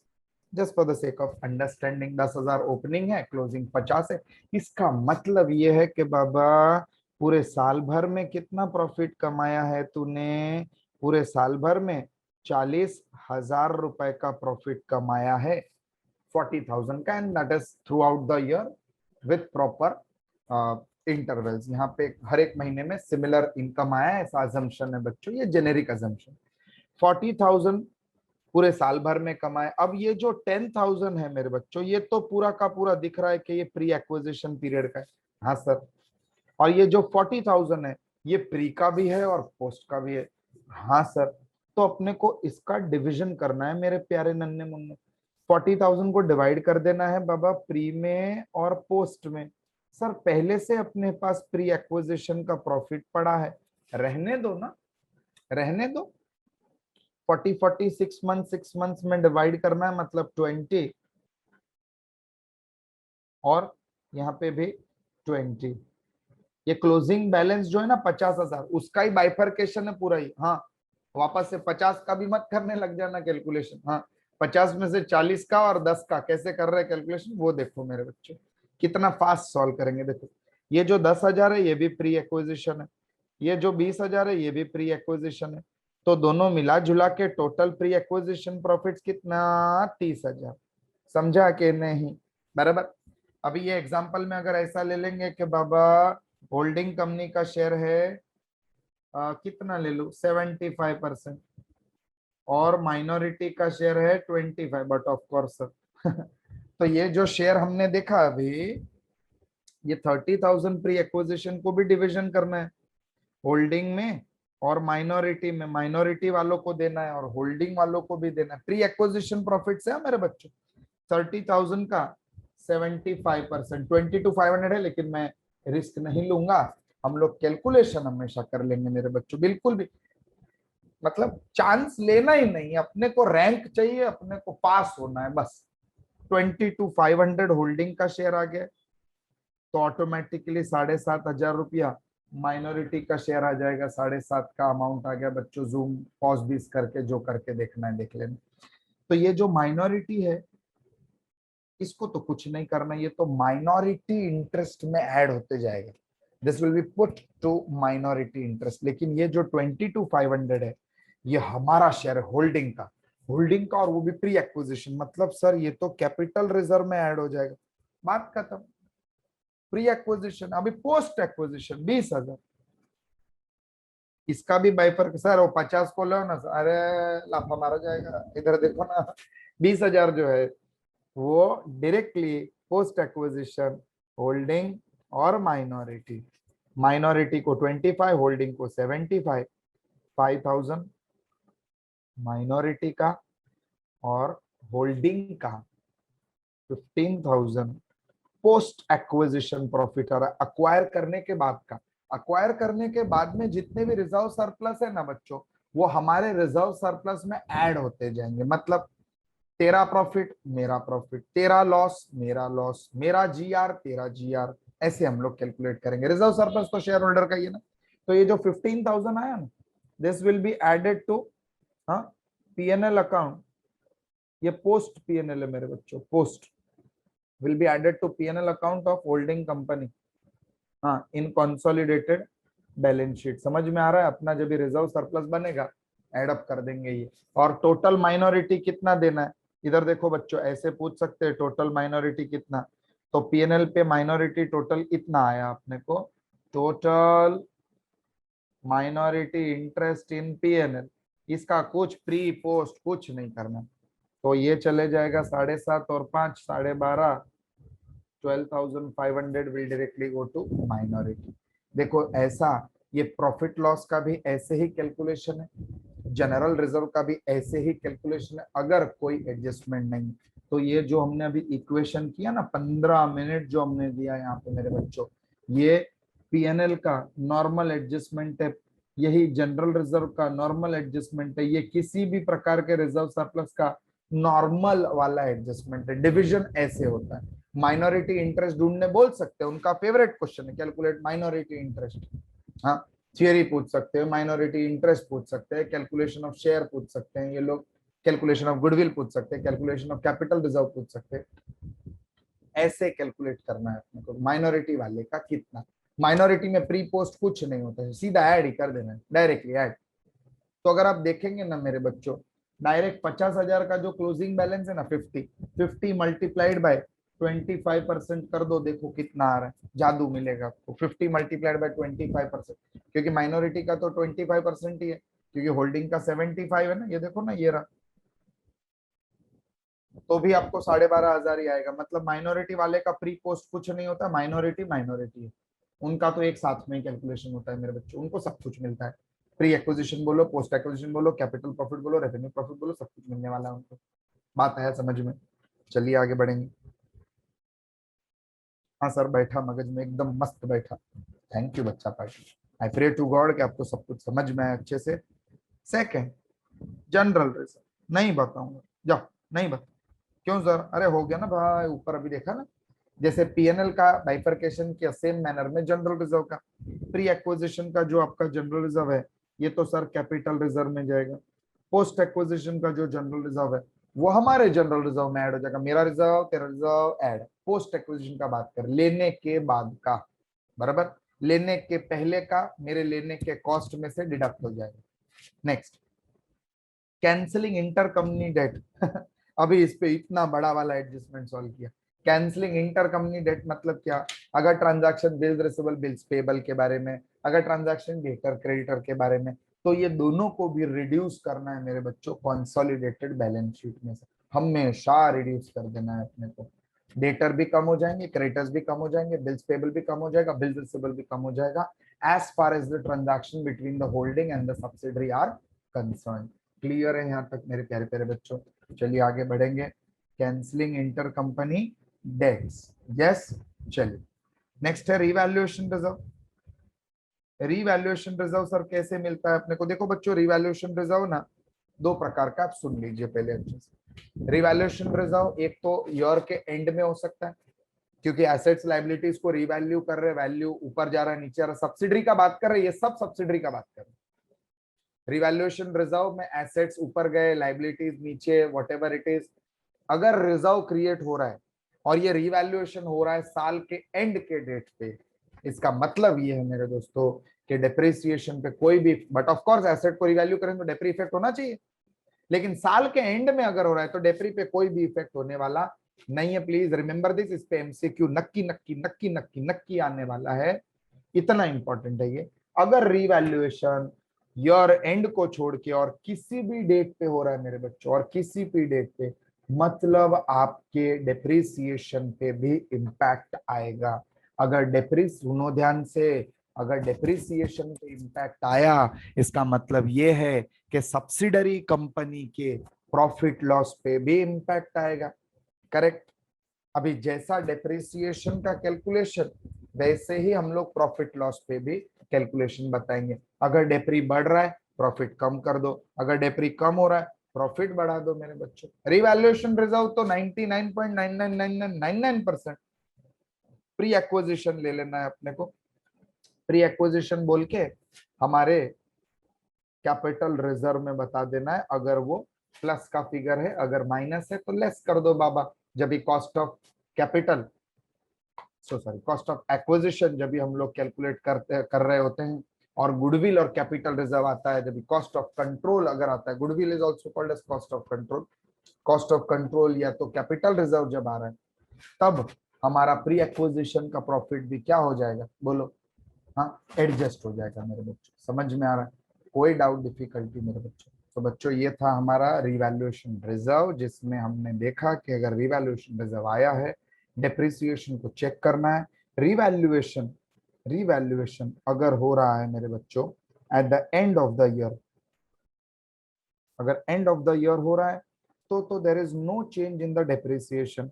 just for the sake of understanding. 10,000 opening है, क्लोजिंग 50 है। इसका मतलब ये है कि बाबा पूरे साल भर में कितना प्रॉफिट कमाया है तूने? पूरे साल भर में 40,000 रुपए का प्रॉफिट कमाया है, 40,000 का, and that is through out the year with proper intervals. यहाँ पे हर एक महीने में सिमिलर इनकम आया है, ऐसा अजम्पशन है बच्चों, ये जेनेरिक अजम्पशन। 40,000 पूरे साल भर में कमाए। अब ये जो 10,000 है मेरे बच्चों, ये तो पूरा का पूरा दिख रहा है कि ये प्री एक्विजिशन पीरियड का है। हाँ सर। और ये जो 40,000 है ये प्री का भी है और पोस्ट का भी है। हाँ सर। तो अपने को इसका डिवीजन करना है मेरे प्यारे नन्हे मुन्ने। 40,000 को डिवाइड कर देना है बाबा प्री में और पोस्ट में। सर पहले से अपने पास प्री एक्विजिशन का प्रॉफिट पड़ा है, रहने दो ना, रहने दो। 40 6 मंथ 6 मंथ्स में डिवाइड करना है, मतलब 20 और यहाँ पे भी 20। ये क्लोजिंग बैलेंस जो है ना 50,000, उसका ही बाइफर्केशन है पूरा ही। हाँ, वापस से 50 का भी मत करने लग जाना कैलकुलेशन। हाँ, 50 में से 40 का और 10 का कैसे कर रहे हैं कैलकुलेशन, वो देखो मेरे बच्चों कितना फास्ट सॉल्व करेंगे। देखो ये जो 10,000 है ये भी प्री एक्विजिशन है, ये जो 20,000 है ये भी प्री एक्विजिशन है। तो दोनों मिला जुला के टोटल प्री एक्विजिशन प्रॉफिट कितना? 30,000। समझा कि नहीं? बराबर। अभी ये एग्जांपल में अगर ऐसा ले लेंगे कि बाबा होल्डिंग कंपनी का शेयर है कितना ले लू 75% और माइनॉरिटी का शेयर है 25, बट ऑफ कोर्स तो ये जो शेयर हमने देखा अभी, ये 30,000 प्री एक्विजिशन को भी डिवीजन करना है होल्डिंग में और माइनॉरिटी में। माइनॉरिटी वालों को देना है और होल्डिंग वालों को भी देना है। प्री एक्विजिशन प्रॉफिट से मेरे बच्चों 30,000 का 75%, 22,500 है, लेकिन मैं रिस्क नहीं लूंगा। हम लोग कैलकुलेशन हमेशा कर लेंगे मेरे बच्चों, बिल्कुल भी मतलब चांस लेना ही नहीं। अपने को रैंक चाहिए, अपने को पास होना है बस। 22,500 होल्डिंग का शेयर आ गया तो ऑटोमेटिकली 7,500 रुपया माइनॉरिटी का शेयर आ जाएगा। 7,500 का अमाउंट आ गया बच्चों। जूम पॉज बीस करके जो करके देखना है देख लेना। तो ये जो माइनॉरिटी है इसको तो कुछ नहीं करना, ये तो माइनॉरिटी इंटरेस्ट में ऐड होते जाएगा। This will be put to minority interest. लेकिन ये जो 22,500 है ये हमारा शेयर है होल्डिंग का, होल्डिंग का, और वो भी प्री एक्विजिशन। मतलब सर ये तो कैपिटल रिजर्व में ऐड हो जाएगा, बात खत्म। प्री एक्विजिशन, अभी पोस्ट एक्विजिशन 20,000, इसका भी बाइफर सर वो 50 को लो ना। अरे लाफा मारा जाएगा, इधर देखो ना। 20,000 जो है वो डायरेक्टली पोस्ट एक्विजिशन होल्डिंग और माइनॉरिटी। माइनॉरिटी को 25, होल्डिंग को 75, 5,000 माइनॉरिटी का और होल्डिंग का 15,000 पोस्ट एक्विजिशन प्रॉफिट आ रहा है, अक्वायर करने के बाद का। अक्वायर करने के बाद में जितने भी रिजर्व सरप्लस है ना बच्चों, वो हमारे रिजर्व सरप्लस में ऐड होते जाएंगे। मतलब तेरा प्रॉफिट मेरा प्रॉफिट, तेरा लॉस मेरा लॉस, मेरा जीआर तेरा जीआर, ऐसे हम लोग कैलकुलेट करेंगे। रिजर्व सरप्लस तो शेयर होल्डर का ही है ना। तो ये जो 15,000 आया ना, this will be added to PNL account. ये पोस्ट पीएनएल है मेरे बच्चों, post will be added to P&L account of holding company, हाँ, इन कंसोलिडेटेड बैलेंस शीट। समझ में आ रहा है? अपना जब भी रिजर्व सरप्लस बनेगा एड अप कर देंगे ये। और टोटल माइनॉरिटी कितना देना है इधर देखो बच्चों, ऐसे पूछ सकते हैं टोटल माइनॉरिटी कितना। तो पीएनएल पे माइनॉरिटी टोटल इतना आया अपने को, टोटल माइनॉरिटी इंटरेस्ट इन पीएनएल। इसका कुछ प्री पोस्ट कुछ नहीं करना। तो ये चले जाएगा 7.5 और 5 12,500, 12,500 will directly go to minority। देखो ऐसा ये प्रॉफिट लॉस का भी ऐसे ही कैलकुलेशन है। जनरल रिजर्व का भी ऐसे ही कैलकुलेशन है, अगर कोई एडजस्टमेंट नहीं। तो ये जो हमने अभी इक्वेशन किया ना, 15 मिनट जो हमने दिया यहाँ पे मेरे बच्चों, ये पीएनएल का नॉर्मल एडजस्टमेंट है, यही जनरल रिजर्व का नॉर्मल एडजस्टमेंट है, ये किसी भी प्रकार के रिजर्व सरप्लस का नॉर्मल वाला एडजस्टमेंट है। डिवीजन ऐसे होता है। माइनॉरिटी इंटरेस्ट ढूंढने बोल सकते हैं, उनका फेवरेट क्वेश्चन है, कैलकुलेट माइनॉरिटी इंटरेस्ट। हाँ, थियरी पूछ सकते हैं, माइनॉरिटी इंटरेस्ट पूछ सकते हैं, कैलकुलेशन ऑफ शेयर पूछ सकते हैं ये लोग, कैलकुलेशन ऑफ गुडविल पूछ सकते हैं, कैलकुलेशन ऑफ कैपिटल रिजर्व पूछ सकते हैं। ऐसे कैलकुलेट करना है अपने को माइनॉरिटी वाले का कितना। माइनॉरिटी में प्री पोस्ट कुछ नहीं होता है, सीधा ऐड ही कर देना है, डायरेक्टली ऐड। तो अगर आप देखेंगे ना मेरे बच्चों, डायरेक्ट 50,000 का जो क्लोजिंग बैलेंस है ना, 50 मल्टीप्लाइड बाय 25% कर दो, देखो कितना आ रहा है, जादू मिलेगा आपको। 50 मल्टीप्लाइड बाय 25%, क्योंकि माइनॉरिटी का तो 25% ही है, क्योंकि होल्डिंग का 75 है ना, ये देखो ना, ये रहा, तो भी आपको 12,500 ही आएगा। मतलब माइनॉरिटी वाले का प्री पोस्ट कुछ नहीं होता, माइनॉरिटी माइनॉरिटी है, उनका तो एक साथ में ही कैलकुलेशन होता है मेरे बच्चों, उनको सब कुछ मिलता है। प्री एक्विजिशन बोलो, पोस्ट एक्विजिशन बोलो, कैपिटल प्रॉफिट बोलो, रेवेन्यू प्रॉफिट बोलो, सब कुछ मिलने वाला है उनको। बात है समझ में? चलिए आगे बढ़ेंगे। हाँ सर, बैठा मगज में, एकदम मस्त बैठा। थैंक यू बच्चा party. I pray to God कि आपको सब कुछ समझ में आए अच्छे से। सेकंड, जनरल रिजर्व नहीं बताऊंगा, जाओ नहीं बता। क्यों सर? अरे हो गया ना भाई, ऊपर अभी देखा ना, जैसे पीएनएल का बाइफरकेशन किया, सेम मैनर में जनरल रिजर्व का। प्री एक्विजिशन का जो आपका जनरल रिजर्व है, ये तो सर कैपिटल रिजर्व में जाएगा। पोस्ट एक्विजिशन का जो जनरल रिजर्व है, वो हमारे जनरल रिजर्व में ऐड हो जाएगा। मेरा रिजर्व, तेरा रिजर्व ऐड। पोस्ट एक्विजिशन का बात कर, लेने के बाद का, बराबर, लेने के पहले का मेरे लेने के कॉस्ट में से डिडक्ट हो जाएगा। Next, cancelling inter company debt. अभी इस पे इतना बड़ा वाला एडजस्टमेंट सॉल्व किया। कैंसिलिंग इंटर कंपनी डेट मतलब क्या? अगर transaction bills receivable bills payable के बारे में, अगर ट्रांजैक्शन डेटर क्रेडिटर के बारे में, तो ये दोनों को भी रिड्यूस करना है मेरे बच्चों कंसोलिडेटेड बैलेंस शीट में से, हमेशा रिड्यूस कर देना है अपने को। डेटर भी कम हो जाएंगे, क्रेडिटर्स भी कम हो जाएंगे, बिल्स पेबल भी कम हो जाएगा, बिल्स रिसीवेबल भी कम हो जाएगा, as far as the transaction between the holding and the subsidiary are concern. Clear है यहाँ तक मेरे प्यारे प्यारे बच्चों? चलिए आगे बढ़ेंगे। Cancelling inter company debts, yes. चलिए नेक्स्ट है revaluation reserve. Revaluation reserve sir कैसे मिलता है अपने को? देखो बच्चों, रिवैल्यूएशन रिजर्व ना दो प्रकार का, आप सुन लीजिए पहले अच्छे से। रिवैल्यूएशन रिजर्व एक तो ईयर के एंड में हो सकता है, क्योंकि एसेट्स लाइबिलिटीज को रिवैल्यू कर रहे, वैल्यू ऊपर जा रहा है नीचे आ रहा, सब्सिडरी का बात कर रहे, ये सब सब्सिडरी का बात कर रहे। रिवैल्यूएशन रिजर्व में एसेट्स ऊपर गए, लाइबिलिटीज नीचे, व्हाटएवर इट इज, अगर रिजर्व क्रिएट हो रहा है और ये रिवैल्यूएशन हो रहा है साल के एंड के डेट पे, इसका मतलब ये है मेरे दोस्तों कि डेप्रिसिएशन पे कोई भी, बट ऑफ कोर्स एसेट को रिवैल्यू करें तो डेप्री इफेक्ट होना चाहिए, लेकिन साल के एंड में अगर हो रहा है तो डेप्री पे कोई भी इफेक्ट होने वाला नहीं है। प्लीज रिमेंबर दिस, इस पे एमसीक्यू नक्की नक्की नक्की नक्की नक्की आने वाला है, इतना इंपॉर्टेंट है ये। अगर रिवैल्यूएशन ईयर एंड को छोड़ के और किसी भी डेट पे हो रहा है मेरे बच्चों, और किसी भी डेट पे, मतलब आपके डेप्रिसिएशन पे भी इम्पैक्ट आएगा। अगर डेप्रिस, सुनो ध्यान से, अगर डेप्रिसिएशन पे इम्पैक्ट आया, इसका मतलब ये है कि सब्सिडरी कंपनी के प्रॉफिट लॉस पे भी इम्पैक्ट आएगा। करेक्ट? अभी जैसा डेप्रिसिएशन का कैलकुलेशन, वैसे ही हम लोग प्रॉफिट लॉस पे भी कैलकुलेशन बताएंगे। अगर डेप्री बढ़ रहा है, प्रॉफिट कम कर दो, अगर डेप्री कम हो रहा है, प्रॉफिट बढ़ा दो मेरे बच्चों। रिवैल्यूएशन रिजर्व तो 99.999999% प्री एक्विजिशन ले लेना है अपने को। प्री एक्विजिशन बोल के हमारे कैपिटल रिजर्व में बता देना है, अगर वो प्लस का फिगर है, अगर माइनस है तो लेस कर दो बाबा। जब भी cost of capital, sorry, cost of acquisition जब भी हम लोग कैलकुलेट कर रहे होते हैं, और गुडविल और कैपिटल रिजर्व आता है, जब भी कॉस्ट ऑफ कंट्रोल अगर आता है, goodwill is also called as cost of control, cost of control या तो कैपिटल रिजर्व जब आ रहा है, तब हमारा प्री एक्विजिशन का प्रॉफिट भी क्या हो जाएगा बोलो? हाँ, एडजस्ट हो जाएगा मेरे बच्चों। समझ में आ रहा है? कोई डाउट डिफिकल्टी मेरे बच्चों? तो बच्चों ये था हमारा रिवैल्यूएशन रिजर्व, जिसमें हमने देखा कि अगर रिवैल्यूएशन रिजर्व आया है, डेप्रिसिएशन को चेक करना है। रिवैल्यूएशन, रिवैल्यूएशन अगर हो रहा है मेरे बच्चों at the end of the year, अगर एंड ऑफ द ईयर हो रहा है तो there is no change in the depreciation,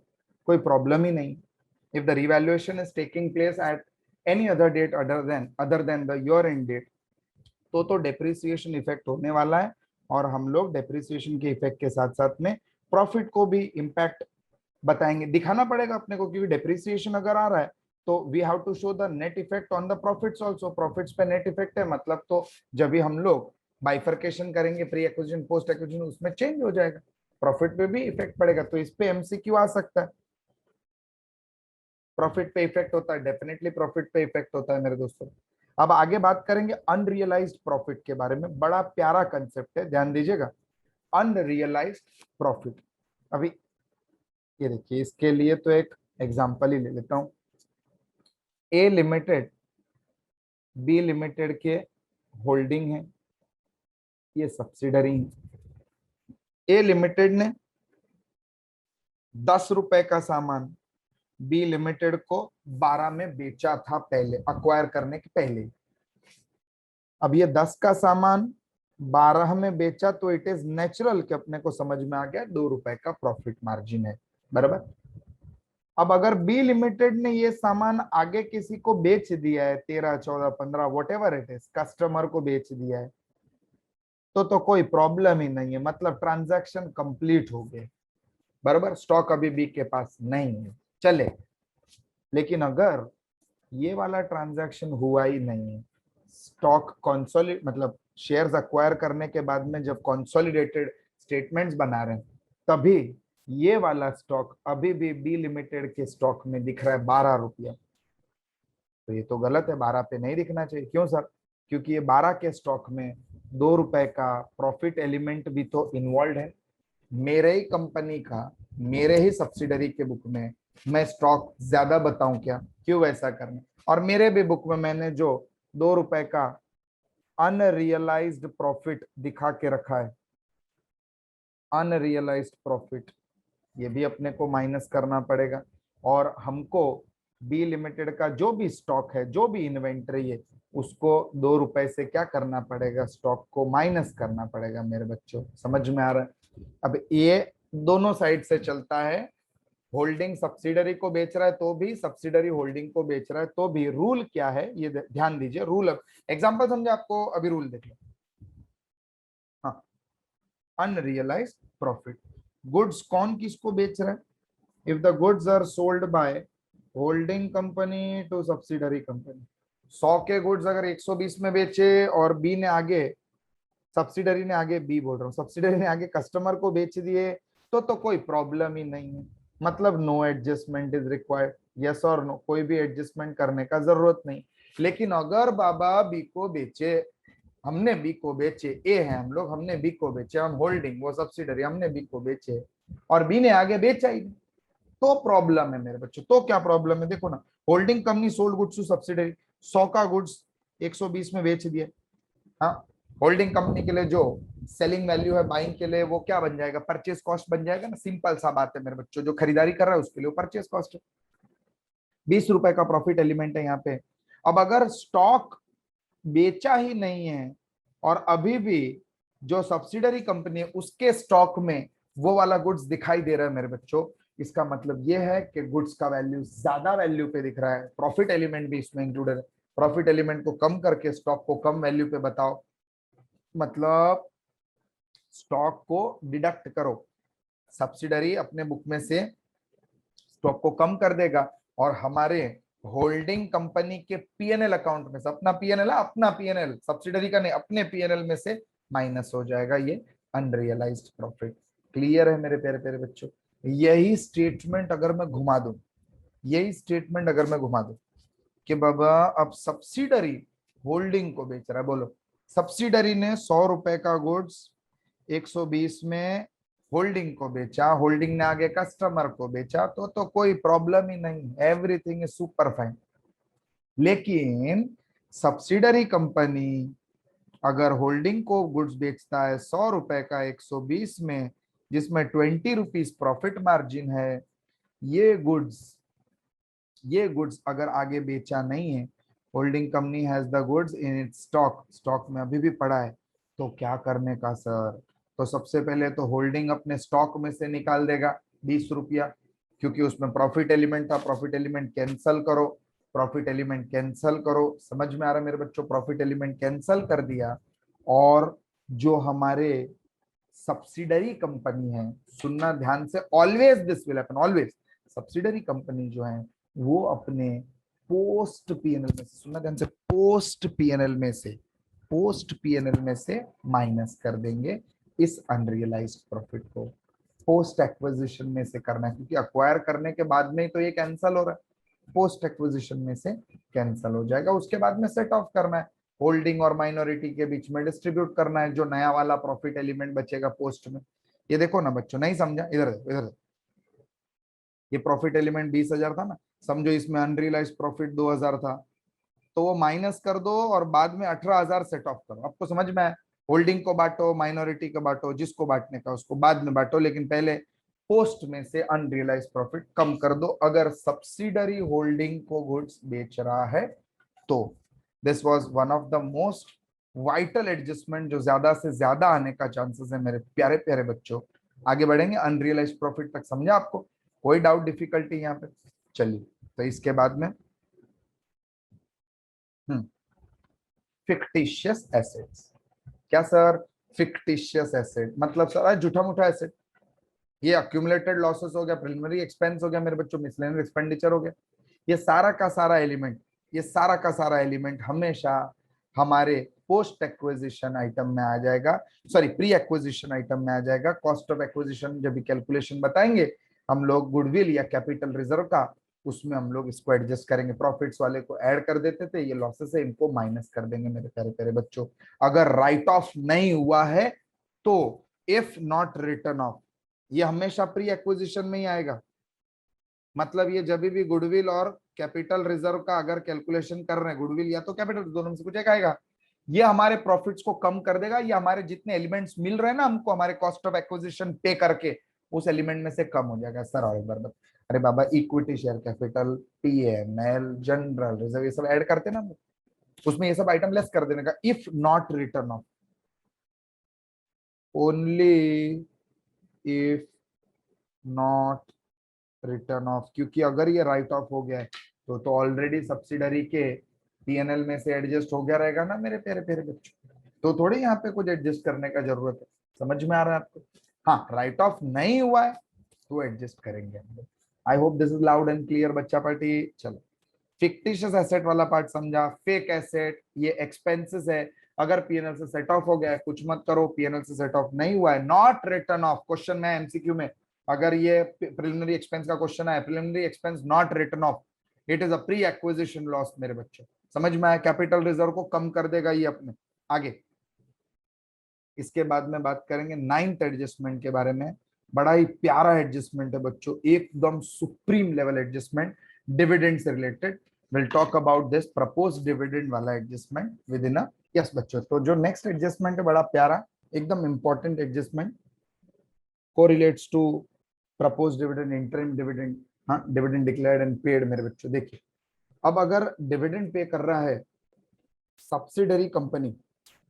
कोई प्रॉब्लम ही नहीं। If the revaluation is taking place at any other date other than the year end date, तो depreciation effect होने वाला है। और हम लोग डेप्रिसिएशन के इफेक्ट के साथ साथ में प्रॉफिट को भी इम्पैक्ट बताएंगे, दिखाना पड़ेगा अपने को, क्योंकि डेप्रिसिएशन अगर आ रहा है तो we have to show the net effect on the profits also. Profits पे नेट इफेक्ट है मतलब, तो जब भी हम लोग बाइफर्केशन करेंगे प्री एक्विजिशन पोस्ट एक्विजिशन, उसमें चेंज हो जाएगा, प्रॉफिट पे भी इफेक्ट पड़ेगा। तो इस पे एमसीक्यू आ सकता है, प्रॉफिट पे इफेक्ट होता है, डेफिनेटली प्रॉफिट पे इफेक्ट होता है मेरे दोस्तों। अब आगे बात करेंगे अनरियलाइज्ड प्रॉफिट के बारे में, बड़ा प्यारा कंसेप्ट है, ध्यान दीजिएगा। अनरियलाइज्ड प्रॉफिट, अभी ये देखिए, इसके लिए तो एक एग्जांपल ही ले लेता हूं। ए लिमिटेड बी लिमिटेड के होल्डिंग है, ये सब्सिडरी है। ए लिमिटेड ने 10 रुपए का सामान बी लिमिटेड को 12 में बेचा था, पहले अक्वायर करने के पहले। अब ये 10 का सामान 12 में बेचा, तो इट इज नेचुरल कि अपने को समझ में आ गया 2 रुपए का प्रॉफिट मार्जिन है, बराबर। अब अगर बी लिमिटेड ने ये सामान आगे किसी को बेच दिया है, 13 14 15 what ever it is, customer को बेच दिया है, तो कोई प्रॉब्लम ही नहीं है, मतलब ट्रांजैक्शन कंप्लीट हो गए, बराबर। स्टॉक अभी बी के पास नहीं है, चले। लेकिन अगर ये वाला ट्रांजैक्शन हुआ ही नहीं है, स्टॉक कॉन्सोलिड मतलब शेयर्स अक्वायर करने के बाद में जब कॉन्सोलिडेटेड स्टेटमेंट्स बना रहे हैं, तभी ये वाला स्टॉक अभी भी बी लिमिटेड के स्टॉक में दिख रहा है 12 रुपया, तो ये तो गलत है, 12 पे नहीं दिखना चाहिए। क्यों सर? क्योंकि ये 12 के स्टॉक में 2 रुपए का प्रॉफिट एलिमेंट भी तो इन्वॉल्व है। मेरे ही कंपनी का, मेरे ही सब्सिडरी के बुक में मैं स्टॉक ज्यादा बताऊं क्या? क्यों वैसा करना? और मेरे भी बुक में मैंने जो 2 रुपए का अनरियलाइज्ड प्रॉफिट दिखा के रखा है, अनरियलाइज्ड प्रॉफिट, ये भी अपने को माइनस करना पड़ेगा। और हमको बी लिमिटेड का जो भी स्टॉक है, जो भी इन्वेंट्री है, उसको 2 रुपए से क्या करना पड़ेगा? स्टॉक को माइनस करना पड़ेगा मेरे बच्चों, समझ में आ रहा है? अब ये दोनों साइड से चलता है, होल्डिंग सब्सिडरी को बेच रहा है तो भी, सब्सिडरी होल्डिंग को बेच रहा है तो भी। रूल क्या है ये ध्यान दीजिए, रूल एग्जांपल समझे आपको, अभी रूल देख लो। हाँ, अनरियलाइज्ड प्रॉफिट, गुड्स कौन किसको बेच रहा है? If the goods are sold by holding company to subsidiary company, 100 के गुड्स अगर 120 में बेचे और बी ने आगे, सब्सिडरी ने आगे, बी बोल रहा हूँ, सब्सिडरी ने आगे कस्टमर को बेच दिए, तो कोई प्रॉब्लम ही नहीं है, मतलब no adjustment is required, yes और नो, कोई भी एडजस्टमेंट करने का जरूरत नहीं। लेकिन अगर बाबा बी को बेचे, हमने बी को बेचे, ए है हम लोग, हमने बी को बेचे, हम होल्डिंग, वो सब्सिडरी, हमने बी को बेचे और बी ने आगे बेचा ही नहीं, तो प्रॉब्लम है मेरे बच्चों। तो क्या प्रॉब्लम है? देखो ना, holding company sold goods to subsidiary, 100 का गुड्स 120 में बेच दिए। हाँ, होल्डिंग कंपनी के लिए जो सेलिंग वैल्यू है बाइंग के लिए, वो क्या बन जाएगा? परचेस कॉस्ट बन जाएगा ना, सिंपल सा बात है मेरे बच्चों, जो खरीदारी कर रहा है उसके लिए परचेस कॉस्ट है। 20 रुपए का प्रॉफिट एलिमेंट है यहाँ पे। अब अगर स्टॉक बेचा ही नहीं है और अभी भी जो सब्सिडरी कंपनी है उसके स्टॉक में वो वाला गुड्स दिखाई दे रहा है मेरे बच्चों, इसका मतलब ये है कि गुड्स का वैल्यू ज्यादा वैल्यू पे दिख रहा है, प्रॉफिट एलिमेंट भी इसमें इंक्लूडेड है। प्रॉफिट एलिमेंट को कम करके स्टॉक को कम वैल्यू पे बताओ, मतलब स्टॉक को डिडक्ट करो, सब्सिडरी अपने बुक में से स्टॉक को कम कर देगा और हमारे होल्डिंग कंपनी के पीएनएल अकाउंट में से, अपना पीएनएल, अपना पीएनएल, सब्सिडरी का नहीं, अपने पीएनएल में से माइनस हो जाएगा ये अनरियलाइज्ड प्रॉफिट। क्लियर है मेरे प्यारे प्यारे बच्चों? यही स्टेटमेंट अगर मैं घुमा दूं, यही स्टेटमेंट अगर मैं घुमा दूं कि बाबा अब सब्सिडरी होल्डिंग को बेच रहा है, बोलो सब्सिडरी ने 100 रुपए का गुड्स 120 में होल्डिंग को बेचा, होल्डिंग ने आगे कस्टमर को बेचा, तो कोई प्रॉब्लम ही नहीं, एवरीथिंग इज सुपर फाइन। लेकिन सब्सिडरी कंपनी अगर होल्डिंग को गुड्स बेचता है 100 रुपए का 120 में, जिसमें 20 रुपीज प्रॉफिट मार्जिन है, ये गुड्स अगर आगे बेचा नहीं है, holding company has the goods in its stock, stock में अभी भी पड़ा है, तो क्या करने का सर? तो सबसे पहले तो होल्डिंग अपने स्टॉक में से निकाल देगा 20 रुपया, क्योंकि उसमें प्रॉफिट एलिमेंट था। प्रॉफिट एलिमेंट कैंसल करो, प्रॉफिट एलिमेंट कैंसल करो। समझ में आ रहा है मेरे बच्चों? प्रॉफिट एलिमेंट कैंसल कर दिया, और जो हमारे सब्सिडरी कंपनी है, सुनना ध्यान से, always this will happen, always subsidiary company जो है वो अपने पोस्ट पीएनएल में से, सुनना ध्यान से, पोस्ट पीएनएल में से, पोस्ट पीएनएल में से माइनस कर देंगे इस अनरियलाइज्ड प्रॉफिट को। पोस्ट एक्विजिशन में से करना है, क्योंकि अक्वायर करने के बाद में तो ये कैंसल हो रहा है, पोस्ट एक्विजिशन में से कैंसल हो जाएगा। उसके बाद में सेट ऑफ करना है, होल्डिंग और माइनॉरिटी के बीच में डिस्ट्रीब्यूट करना है जो नया वाला प्रॉफिट एलिमेंट बचेगा पोस्ट में। ये देखो ना बच्चों, नहीं समझा? इधर इधर, ये प्रॉफिट एलिमेंट 20,000 था ना, समझो इसमें अनरियलाइज प्रॉफिट 2,000 था, तो वो माइनस कर दो और बाद में 18,000 सेट ऑफ करो। आपको समझ में आया? होल्डिंग को बांटो, माइनॉरिटी को बांटो, जिसको बांटने का उसको बाद में बांटो, लेकिन पहले पोस्ट में से अनरियलाइज प्रॉफिट कम कर दो अगर सब्सिडरी होल्डिंग को गुड्स बेच रहा है तो। This was one of the most vital adjustment जो ज्यादा से ज्यादा आने का चांसेस है मेरे प्यारे प्यारे बच्चों। आगे बढ़ेंगे, अनरियलाइज प्रॉफिट तक समझा आपको? कोई डाउट डिफिकल्टी यहाँ पे? चलिए, तो इसके बाद में फिक्टिशियस एसेट्स। क्या सर? फिक्टिशियस एसेट मतलब सर झूठा मूठा एसेट। ये अक्यूमुलेटेड लॉसेस हो गया, प्रिलिमिनरी एक्सपेंस हो गया मेरे बच्चों, मिसलेनियस एक्सपेंडिचर हो गया। ये सारा का सारा एलिमेंट, ये सारा का सारा एलिमेंट हमेशा हमारे पोस्ट एक्विजिशन आइटम में आ जाएगा, सॉरी प्री एक्विजिशन आइटम में आ जाएगा। कॉस्ट ऑफ एक्विजिशन जब भी कैलकुलेशन बताएंगे हम लोग गुडविल या कैपिटल रिजर्व का, उसमें हम लोग इसको एडजस्ट करेंगे। प्रॉफिट्स वाले को ऐड कर देते थे, ये लॉसेस है इनको माइनस कर देंगे मेरे प्यारे प्यारे बच्चों। अगर राइट ऑफ नहीं हुआ है तो इफ नॉट रिटर्न ऑफ, ये हमेशा प्री एक्विजिशन में ही आएगा। मतलब ये जब भी गुडविल और कैपिटल रिजर्व का अगर कैलकुलेशन कर रहे हैं, गुडविल या तो कैपिटल, दोनों में से कुछ एक आएगा, ये हमारे प्रॉफिट्स को कम कर देगा। ये हमारे जितने एलिमेंट्स मिल रहे हैं ना हमको हमारे कॉस्ट ऑफ एक्विजिशन पे करके, उस एलिमेंट में से कम हो जाएगा। सर और एक बार बता, अरे बाबा equity share capital, PNL, general reserve, ये सब ऐड करते ना, उसमें ये सब आइटम लेस कर देने का। If not return of, only if not return of, क्योंकि अगर ये राइट ऑफ हो गया है तो ऑलरेडी सब्सिडरी के पीएनएल में से एडजस्ट हो गया रहेगा ना मेरे प्यारे प्यारे बच्चों। तो थोड़ी यहाँ पे कुछ एडजस्ट करने का जरूरत है। समझ में आ रहा है आपको? हाँ, राइट ऑफ नहीं हुआ है तो एडजस्ट करेंगे हम लोग। I hope this is loud and clear बच्चा पार्टी। चलो, फिक्टिशियस एसेट वाला पार्ट समझा। फेक एसेट ये एक्सपेंसेस है, अगर पीएनएल से सेट ऑफ हो गया है कुछ मत करो, पीएनएल से सेट ऑफ नहीं हुआ है, नॉट रिटर्न ऑफ। क्वेश्चन में एमसीक्यू में अगर ये प्रिलिमिनरी एक्सपेंस का क्वेश्चन है, preliminary expense not return of, it is a pre acquisition loss मेरे बच्चों। समझ में आया? कैपिटल रिजर्व को कम कर देगा ये अपने। आगे इसके बाद में बात करेंगे नाइन्थ एडजस्टमेंट के बारे में। बड़ा ही प्यारा एडजस्टमेंट है बच्चों, एकदम सुप्रीम लेवल एडजस्टमेंट, डिविडेंड से related. Will talk about this propose dividend वाला adjustment with in a, yes बच्चों। तो जो नेक्स्ट एडजस्टमेंट है बड़ा प्यारा, एकदम important adjustment, correlates to propose dividend, interim dividend, हाँ डिविडेंड डिक्लेयर्ड एंड पेड मेरे बच्चों। देखिए, अब अगर डिविडेंड पे कर रहा है सब्सिडरी कंपनी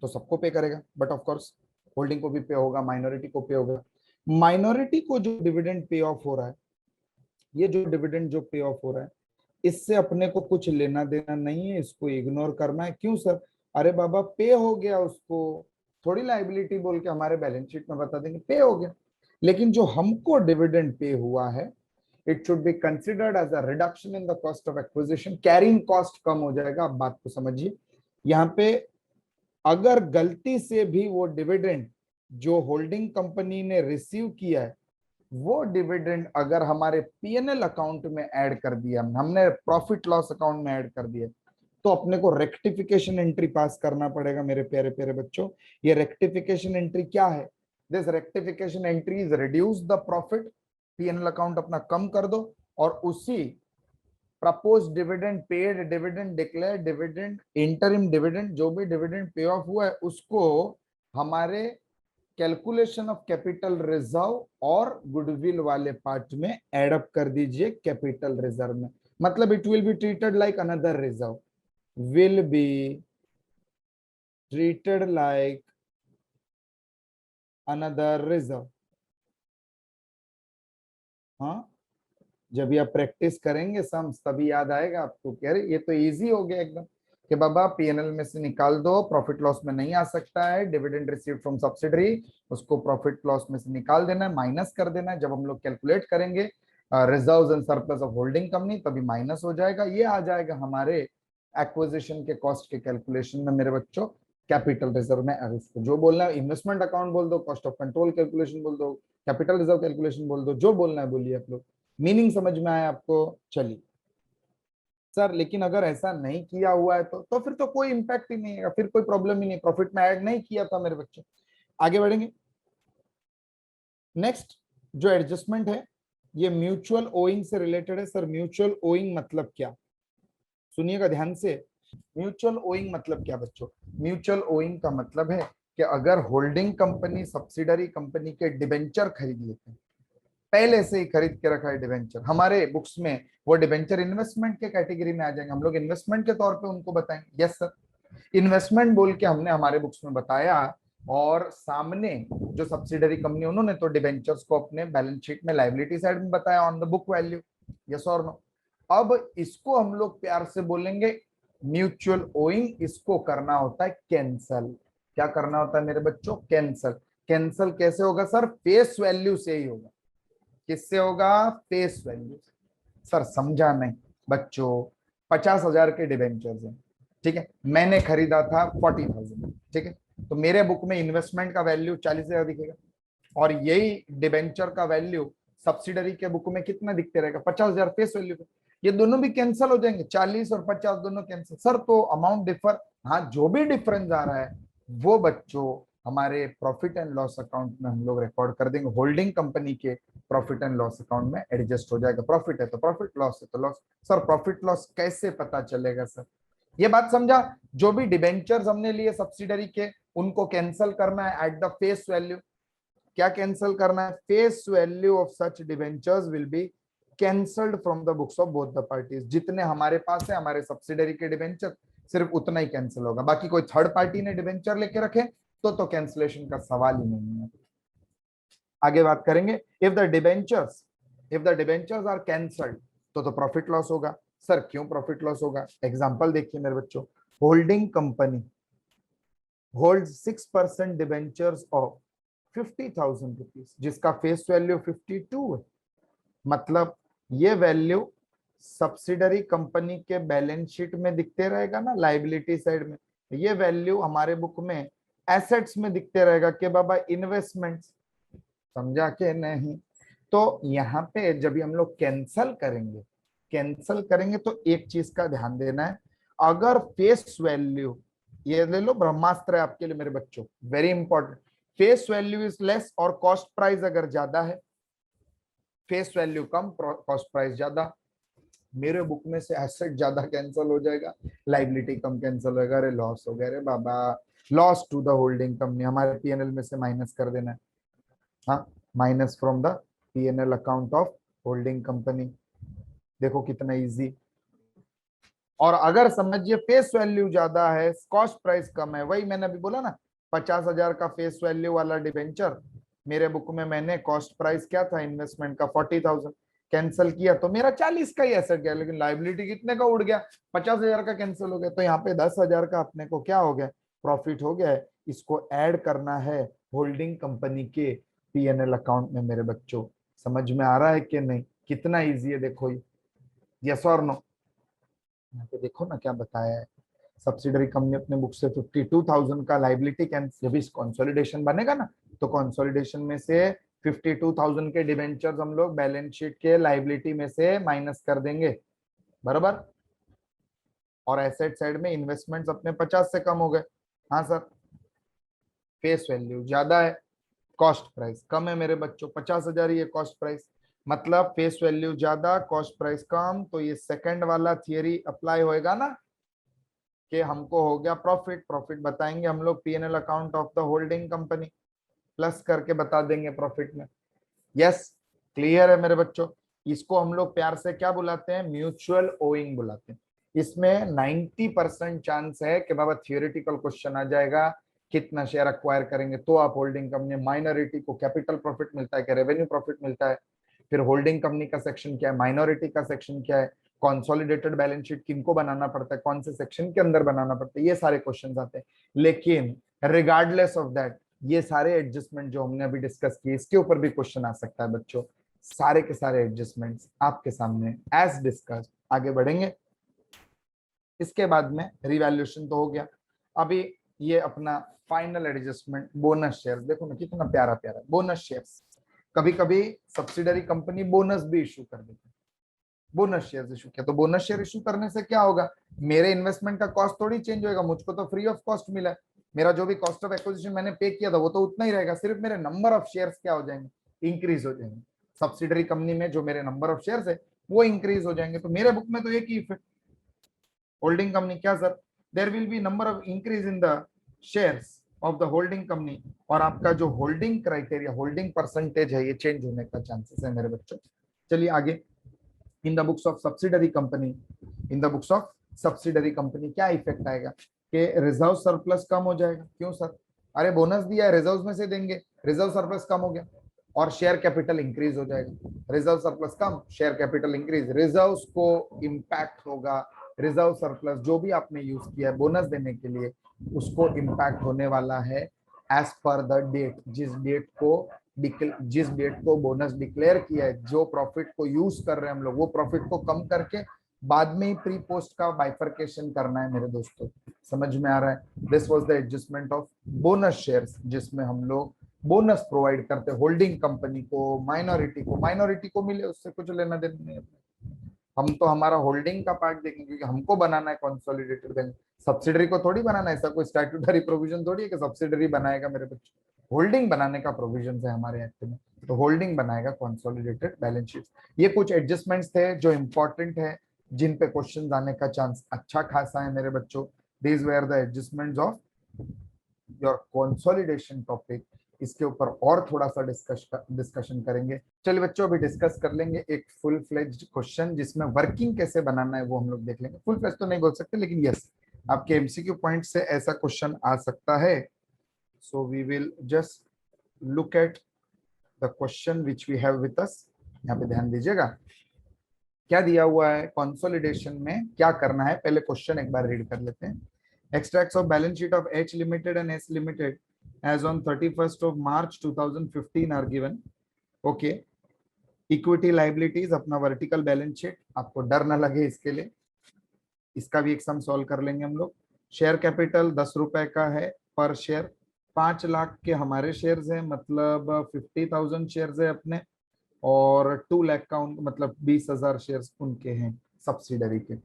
तो सबको पे करेगा, बट ऑफ कोर्स होल्डिंग को भी पे होगा, माइनॉरिटी को पे होगा। माइनॉरिटी को जो डिविडेंड पे ऑफ हो रहा है, ये जो डिविडेंड जो पे ऑफ हो रहा है, इससे अपने को कुछ लेना देना नहीं है, इसको इग्नोर करना है। क्यों सर? अरे बाबा पे हो गया, उसको थोड़ी लाइबिलिटी बोल के हमारे बैलेंस शीट में बता देंगे पे हो गया। लेकिन जो हमको डिविडेंड पे हुआ है, it should be considered as a reduction in the cost of acquisition. Carrying cost कम हो जाएगा। अब बात को समझिए, यहाँ पे अगर गलती से भी वो डिविडेंड जो होल्डिंग कंपनी ने रिसीव किया है, वो डिविडेंड अगर हमारे पीएनएल अकाउंट में ऐड कर दिया, हमने प्रॉफिट लॉस अकाउंट में ऐड कर दिया, तो अपने को रेक्टिफिकेशन एंट्री पास करना पड़ेगा मेरे प्यारे प्यारे बच्चों। ये रेक्टिफिकेशन एंट्री क्या है? This rectification entry is reduce the profit, PNL account अपना कम कर दो, और उसी propose dividend, paid dividend, declare dividend, interim dividend, जो भी डिविडेंड पे ऑफ हुआ है उसको हमारे कैलकुलेशन ऑफ कैपिटल रिजर्व और गुडविल वाले पार्ट में एड अप कर दीजिए कैपिटल रिजर्व में। मतलब it will be treated like another reserve, will be treated like another reserve. हाँ, जब ये आप प्रैक्टिस करेंगे सम्स तभी याद आएगा आपको। कह रहे ये तो इजी हो गया एकदम कि बाबा पीएनएल में से निकाल दो, प्रॉफिट लॉस में नहीं आ सकता है, डिविडेंड रिसीव्ड फ्रॉम सब्सिडरी उसको प्रॉफिट लॉस में से निकाल देना है, माइनस कर देना है। जब हम लोग कैलकुलेट करेंगे reserves and surplus of holding company तभी माइनस हो जाएगा, ये आ जाएगा हमारे एक्विजिशन के कॉस्ट के कैलकुलेशन में मेरे बच्चों। कैपिटल रिजर्व में इसको जो बोलना है इन्वेस्टमेंट अकाउंट बोल दो, कॉस्ट ऑफ कंट्रोल कैलकुलेशन बोल दो, कैपिटल रिजर्व कैलकुलेशन बोल दो, जो बोलना है बोलिए आप लोग। मीनिंग समझ में आया आपको? चलिए सर, लेकिन अगर ऐसा नहीं किया हुआ है तो फिर तो कोई इंपैक्ट ही नहीं है, फिर कोई प्रॉब्लम ही नहीं, प्रॉफिट में ऐड नहीं किया था मेरे बच्चे। आगे बढ़ेंगे। नेक्स्ट जो एडजस्टमेंट है ये म्यूचुअल ओइंग से रिलेटेड है। सर म्यूचुअल ओइंग मतलब क्या, सुनिएगा ध्यान से। म्यूचुअल ओइंग मतलब क्या बच्चों? म्यूचुअल ओइंग का मतलब है कि अगर होल्डिंग कंपनी सब्सिडरी कंपनी के डिबेंचर खरीद लेते हैं, पहले से ही खरीद के रखा है डिबेंचर, हमारे बुक्स में वो डिबेंचर इन्वेस्टमेंट के कैटेगरी में आ जाएंगे, हम लोग इन्वेस्टमेंट के तौर पे उनको बताएंगे। यस सर, इन्वेस्टमेंट बोल के हमने हमारे बुक्स में बताया, और सामने जो सब्सिडरी कंपनी उन्होंने तो डिबेंचर्स को अपने बैलेंस शीट में लायबिलिटी साइड में बताया on the book value. Yes और नो? अब इसको हम लोग प्यार से बोलेंगे म्यूचुअल ओइंग, इसको करना होता है कैंसल। क्या करना होता है मेरे बच्चों? कैंसल। कैंसल कैसे होगा सर? फेस वैल्यू से ही होगा। किससे होगा? Face value. सर समझा नहीं बच्चों, 50,000 के डिबेंचर्स हैं, ठीक है, मैंने खरीदा था 40,000, ठीक है, तो मेरे बुक में इन्वेस्टमेंट का वैल्यू 40,000 दिखेगा, और यही डिबेंचर का वैल्यू सब्सिडरी के बुक में कितना दिखते रहेगा? 50,000 फेस वैल्यू पे। ये दोनों भी कैंसिल हो जाएंगे, 40 और 50 दोनों कैंसिल। सर तो अमाउंट डिफर, हाँ जो भी डिफरेंस आ रहा है वो बच्चों हमारे प्रॉफिट एंड लॉस अकाउंट में हम लोग रिकॉर्ड कर देंगे, होल्डिंग कंपनी के प्रॉफिट एंड लॉस अकाउंट में एडजस्ट हो जाएगा। प्रॉफिट है तो प्रॉफिट, लॉस है तो लॉस। सर प्रॉफिट लॉस कैसे पता चलेगा सर? ये बात समझा? जो भी डिबेंचर्स हमने लिए सब्सिडरी के उनको कैंसिल करना है एट द फेस वैल्यू। क्या कैंसिल करना है? Face value of such debentures will be cancelled from the books of both the parties. जितने हमारे पास है हमारे सब्सिडरी के डिबेंचर सिर्फ उतना ही कैंसिल होगा, बाकी कोई थर्ड पार्टी ने डिबेंचर लेके रखे तो कैंसिलेशन का सवाल ही नहीं है। आगे बात करेंगे। If the debentures are cancelled तो प्रॉफिट लॉस होगा। सर क्यों प्रॉफिट लॉस होगा? एग्जांपल देखिए मेरे बच्चों, holding company hold 6% debentures of 50,000 rupees, जिसका फेस वैल्यू 52 है। मतलब ये वैल्यू सब्सिडरी कंपनी के बैलेंस शीट में दिखते रहेगा ना, लाइबिलिटी साइड में। ये वैल्यू हमारे बुक में एसेट्स में दिखते रहेगा कि बाबा इन्वेस्टमेंट्स। समझा के नहीं? तो यहाँ पे जब हम लोग कैंसल करेंगे तो एक चीज का ध्यान देना है, अगर फेस वैल्यू, ये ले लो ब्रह्मास्त्र है आपके लिए मेरे बच्चों, very important, face value is less और कॉस्ट प्राइस अगर ज्यादा है, फेस वैल्यू कम कॉस्ट प्राइस ज्यादा, मेरे बुक में से एसेट ज्यादा कैंसिल हो जाएगा, लाइबिलिटी कम कैंसिल होगा। अरे लॉस हो गया रे बाबा, loss to the holding company, हमारे पीएनएल में से माइनस कर देना है। हाँ, minus from the PNL account of holding company. देखो कितना इजी। और अगर समझिए फेस वैल्यू ज्यादा है कॉस्ट प्राइस कम है, वही मैंने अभी बोला ना, 50,000 का फेस वैल्यू वाला डिबेंचर मेरे बुक में मैंने कॉस्ट प्राइस क्या था इन्वेस्टमेंट का 40,000, कैंसिल किया तो मेरा 40 का ही एसेट गया, लेकिन लाइबिलिटी कितने का उड़ गया? 50,000 का कैंसिल हो गया, तो यहाँ पे 10,000 का अपने को क्या हो गया? प्रॉफिट हो गया है। इसको ऐड करना है होल्डिंग कंपनी के पीएनएल अकाउंट में मेरे बच्चों। समझ में आ रहा है कि नहीं? कितना ईजी है देखो ये। यस और नो? यहाँ पे देखो ना क्या बताया है, सब्सिडरी कंपनी अपने बुक से 52,000 का लाइबिलिटी कैंसिल, जब इस कंसोलिडेशन बनेगा ना तो कंसोलिडेशन में से 52,000 के डिबेंचर्स हम लोग बैलेंस शीट के लाइबिलिटी में से माइनस कर देंगे, बराबर। और एसेट साइड में इन्वेस्टमेंट्स अपने 50 से कम हो गए। हाँ सर, फेस वैल्यू ज्यादा है, कॉस्ट प्राइस कम है मेरे बच्चों, 50,000 ही है कॉस्ट प्राइस, मतलब फेस वैल्यू ज्यादा कॉस्ट प्राइस कम, तो ये सेकंड वाला थियरी अप्लाई होएगा ना कि हमको हो गया प्रॉफिट। प्रॉफिट बताएंगे हम लोग PNL account of the holding company, plus करके बता देंगे प्रॉफिट में। यस, क्लियर है मेरे बच्चों? इसको हम लोग प्यार से क्या बुलाते हैं? म्यूचुअल ओइंग बुलाते हैं। इसमें 90% चांस है कि बाबा थियोरेटिकल क्वेश्चन आ जाएगा कितना शेयर अक्वायर करेंगे तो आप होल्डिंग कंपनी, माइनॉरिटी को कैपिटल प्रॉफिट मिलता है क्या, रेवेन्यू प्रॉफिट मिलता है, फिर होल्डिंग कंपनी का सेक्शन क्या है, माइनॉरिटी का सेक्शन क्या है, कंसोलिडेटेड बैलेंस शीट किनको बनाना पड़ता है, कौन से सेक्शन के अंदर बनाना पड़ता है, ये सारे क्वेश्चंस आते हैं। लेकिन रिगार्डलेस ऑफ दैट ये सारे एडजस्टमेंट जो हमने अभी डिस्कस किए इसके ऊपर भी क्वेश्चन आ सकता है बच्चों। सारे के सारे एडजस्टमेंट्स आपके सामने एज डिस्कस आगे बढ़ेंगे। इसके बाद में रिवैल्यूएशन तो हो गया। अभी ये अपना फाइनल एडजस्टमेंट बोनस शेयर, देखो ना कितना प्यारा प्यारा बोनस शेयर्स। कभी कभी सब्सिडरी कंपनी बोनस भी इशू कर देती है। बोनस शेयर इशू किया तो बोनस शेयर इशू करने से क्या होगा, मेरे इन्वेस्टमेंट का कॉस्ट थोड़ी चेंज होगा, मुझको तो फ्री ऑफ कॉस्ट मिला है। मेरा जो भी कॉस्ट ऑफ एक्विजिशन मैंने पे किया था वो तो उतना ही रहेगा, सिर्फ मेरे नंबर ऑफ शेयर्स क्या हो जाएंगे, इंक्रीज हो जाएंगे। सब्सिडरी कंपनी में जो मेरे नंबर ऑफ शेयर्स है वो इंक्रीज हो जाएंगे। तो मेरे बुक में तो एक ही इफेक्ट, होल्डिंग कंपनी क्या sir, there will be number of increase in the shares of the holding company, और आपका जो होल्डिंग क्राइटेरिया, होल्डिंग परसेंटेज है ये चेंज होने का चांसेस है मेरे बच्चों। चलिए आगे, in the books of subsidiary company, in the books of subsidiary company क्या इफेक्ट आएगा कि रिजर्व सरप्लस कम हो जाएगा। क्यों सर, अरे बोनस दिया है रिजर्व में से देंगे, रिजर्व सरप्लस कम हो गया, और शेयर कैपिटल इंक्रीज हो जाएगा। रिजर्व सरप्लस कम, शेयर कैपिटल इंक्रीज, रिजर्व को इंपैक्ट होगा। रिजर्व सरप्लस जो भी आपने यूज किया है बोनस देने के लिए उसको इंपैक्ट होने वाला है एज पर द डेट, जिस डेट को बोनस डिक्लेयर किया है, जो प्रॉफिट को यूज कर रहे हैं हम लोग वो प्रॉफिट को कम करके बाद में ही प्री पोस्ट का बाइफर्केशन करना है मेरे दोस्तों। समझ में आ रहा है। This was the adjustment of bonus shares, जिसमें हम लोग बोनस प्रोवाइड करते होल्डिंग कंपनी को, माइनॉरिटी को मिले उससे कुछ लेना देना नहीं है। हम तो हमारा होल्डिंग का पार्ट देखेंगे क्योंकि हमको बनाना है कंसोलिडेटेड बैंक, सब्सिडरी को थोड़ी बनाना है। ऐसा कोई स्टैट्यूटरी प्रोविजन थोड़ी है कि सब्सिडरी बनाएगा मेरे बच्चे, होल्डिंग बनाने का प्रोविजन है हमारे एक्ट में, तो होल्डिंग बनाएगा कंसोलिडेटेड बैलेंस शीट। ये कुछ एडजस्टमेंट्स थे जो इंपॉर्टेंट है, जिन पे क्वेश्चन आने का चांस अच्छा खासा है मेरे बच्चों। These were the adjustments of your consolidation topic. इसके ऊपर और थोड़ा सा डिस्कशन करेंगे। चलिए बच्चों अभी डिस्कस कर लेंगे एक फुल फ्लेज्ड क्वेश्चन जिसमें वर्किंग कैसे बनाना है वो हम लोग देख लेंगे। फुल फ्लेज तो नहीं बोल सकते लेकिन यस आपके एमसीक्यू पॉइंट से ऐसा क्वेश्चन आ सकता है। So we will just look at the question which we have with us. यहाँ पे ध्यान दीजिएगा क्या दिया हुआ है, कंसोलिडेशन में क्या करना है। पहले क्वेश्चन एक बार रीड कर लेते हैं। Extracts of balance sheet of H Limited and S Limited as on 31st of March 2015 are given. Okay. Equity liabilities अपना वर्टिकल बैलेंस शीट, आपको डर ना लगे इसके लिए, इसका भी एक सम सॉल्व कर लेंगे हम लोग। शेयर कैपिटल 10 रुपए का है पर शेयर, 5 लाख के हमारे शेयर्स हैं, मतलब 50,000 शेयर्स है अपने, और 2 लाख का मतलब 20,000 शेयर्स उनके हैं सब्सिडरी के।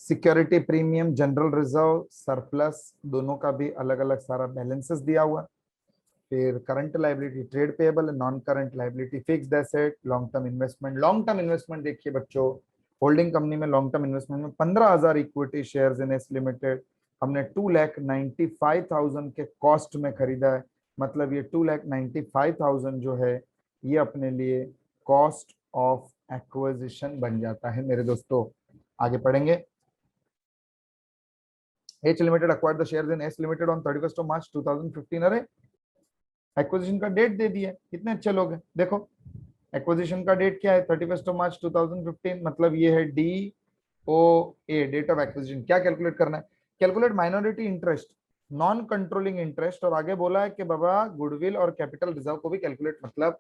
Security premium, general reserve, surplus, दोनों का भी अलग अलग सारा बैलेंसेस दिया हुआ। फिर current liability, trade payable, non current liability, fixed asset, long term investment. Long term investment देखिए बच्चों, होल्डिंग कंपनी में लॉन्ग टर्म इन्वेस्टमेंट में 15,000 equity shares in S limited हमने 2,95,000 के कॉस्ट में खरीदा है, मतलब ये 2,95,000 जो है ये अपने लिए कॉस्ट ऑफ एक्विजिशन बन जाता है मेरे दोस्तों। आगे पढ़ेंगे। H Limited acquired the shares in S Limited on 31st of March 2015। अरे एक्विजिशन का डेट दे दिया, कितने अच्छे लोग हैं। देखो एक्विजिशन का डेट क्या है, 31st of March 2015, मतलब ये है DOA, डेट ऑफ एक्विजिशन। क्या कैलकुलेट करना है, calculate minority interest, non controlling interest, और आगे बोला है कि बाबा गुडविल और कैपिटल रिजर्व को भी कैलकुलेट, मतलब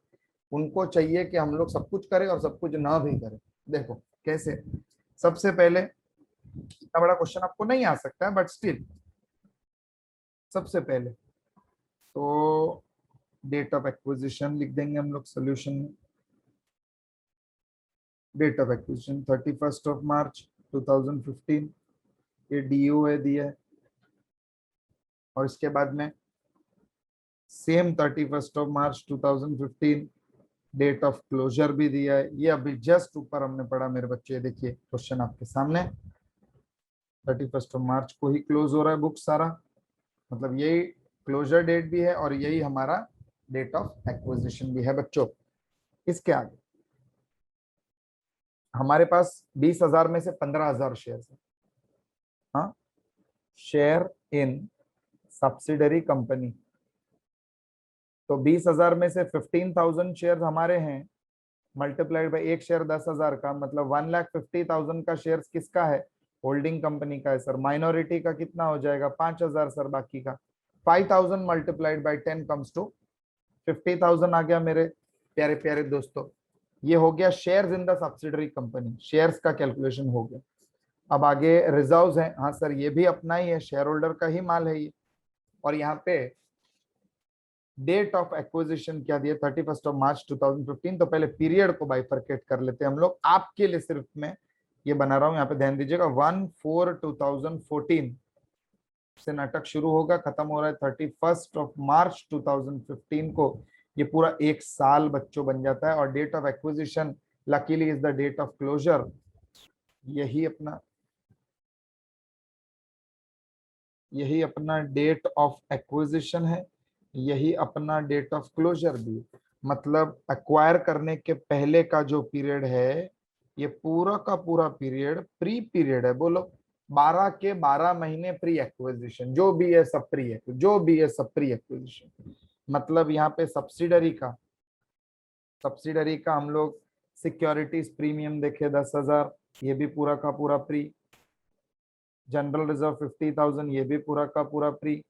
उनको चाहिए कि हम लोग सब कुछ करें और सब कुछ ना भी करें। देखो कैसे, सबसे पहले इतना बड़ा क्वेश्चन आपको नहीं आ सकता है बट स्टिल सबसे पहले तो डेट ऑफ एक्विजिशन लिख देंगे हम लोग सोल्यूशन में। Date of acquisition 31st of March 2015, ये DOA दिया है, और इसके बाद में same 31st of March 2015 date of closure भी दिया है। ये अभी जस्ट ऊपर हमने पढ़ा मेरे बच्चे, देखिए क्वेश्चन आपके सामने, 31st of March को ही क्लोज हो रहा है बुक सारा, मतलब यही क्लोजर डेट भी है और यही हमारा डेट ऑफ एक्विजिशन भी है बच्चों। इसके आगे हमारे पास 20,000 में से 15,000 शेयर है। हाँ, शेयर इन सब्सिडरी कंपनी। तो 20,000 में से 15,000 शेयर हमारे हैं, मल्टीप्लाइड बाई एक शेयर 10,000 का, मतलब 1,50,000 का शेयर किसका है? होल्डिंग कंपनी का है सर। माइनॉरिटी का कितना हो जाएगा? 5,000 सर। बाकी का 5,000 मल्टीप्लाइड बाई 10 कम्स टू 50,000 आ गया मेरे प्यारे प्यारे दोस्तों। ये हो गया shares in the subsidiary company, shares का कैलकुलेशन हो गया। अब आगे रिजर्व्स हैं। हाँ सर, ये भी अपना ही है, शेयर होल्डर का ही माल है ये। और यहाँ पे डेट ऑफ एक्विजिशन क्या दिया? 31 मार्च 2015। तो पहले पीरियड को बाइफरकेट कर लेते हैं हम लोग, आपके लिए सिर्फ मैं ये बना रहा हूं, यहाँ पे ध्यान दीजिएगा। 1/4/2014 से नाटक शुरू होगा, खत्म हो रहा है 31 मार्च 2015 को। ये पूरा एक साल बच्चों बन जाता है। और date of acquisition luckily is the date of closure. यही अपना डेट ऑफ एक्विजिशन है, यही अपना डेट ऑफ क्लोजर भी। मतलब एक्वायर करने के पहले का जो पीरियड है, ये पूरा का पूरा पीरियड प्री पीरियड है। बोलो, 12 के 12 महीने प्री एक्विजिशन, जो भी है सब प्री है, जो भी है सब प्री एक्विजिशन। मतलब यहाँ पे सब्सिडरी का हम लोग सिक्योरिटीज प्रीमियम देखे 10,000, ये भी पूरा का पूरा प्री। जनरल रिजर्व 50,000, ये भी पूरा का पूरा प्री।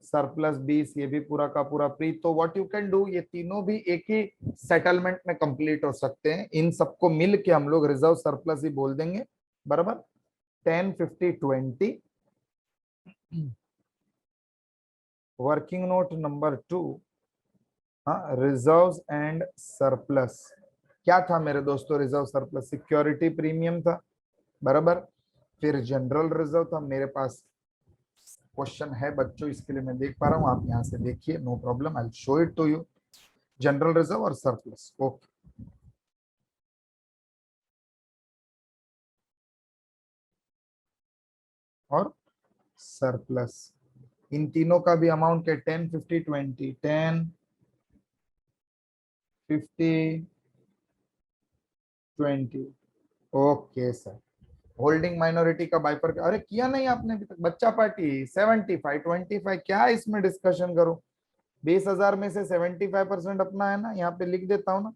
सरप्लस 20, ये भी पूरा का पूरा प्री। तो व्हाट यू कैन डू, ये तीनों भी एक ही सेटलमेंट में कंप्लीट हो सकते हैं। इन सबको मिल के हम लोग रिजर्व सरप्लस ही बोल देंगे, बराबर। 10, 50, 20। वर्किंग नोट नंबर 2, हाँ, रिजर्व्स एंड सरप्लस। क्या था मेरे दोस्तों? रिजर्व सरप्लस सिक्योरिटी प्रीमियम था, बराबर। फिर जनरल रिजर्व था। मेरे पास क्वेश्चन है बच्चों, इसके लिए मैं देख पा रहा हूं, आप यहां से देखिए, no problem, I show it to you. General reserve और सरप्लस, ओके। और सरप्लस, इन तीनों का भी अमाउंट है 10, 50, 20। 10, 50, 20। Okay sir. होल्डिंग माइनॉरिटी का बाइफर, अरे किया नहीं आपने अभी तक? बच्चा पार्टी 75, 25, क्या इसमें डिस्कशन करूं? 20,000 में से 75% अपना है ना, यहाँ पे लिख देता हूँ ना।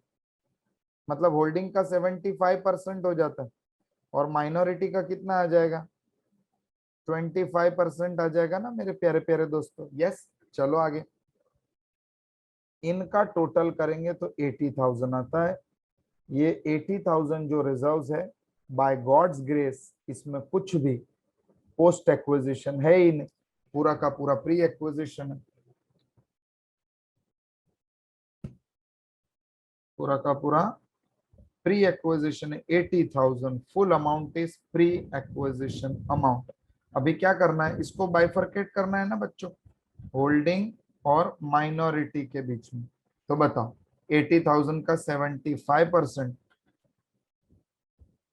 मतलब होल्डिंग का 75% हो जाता है, और माइनॉरिटी का कितना आ जाएगा? 25% आ जाएगा ना मेरे प्यारे प्यारे दोस्तों। यस, चलो आगे। इनका टोटल करेंगे तो 80,000 आता है। ये 80,000 जो रिजर्व्स है, बाय गॉड्स ग्रेस इसमें कुछ भी पोस्ट एक्विजिशन है ही नहीं, पूरा का पूरा प्री एक्विजिशन है। पूरा का पूरा प्री एक्विजिशन है। 80,000 full amount is pre acquisition amount. अभी क्या करना है? इसको बाइफरकेट करना है ना बच्चों, होल्डिंग और माइनॉरिटी के बीच में। तो बताओ, 80,000 का 75%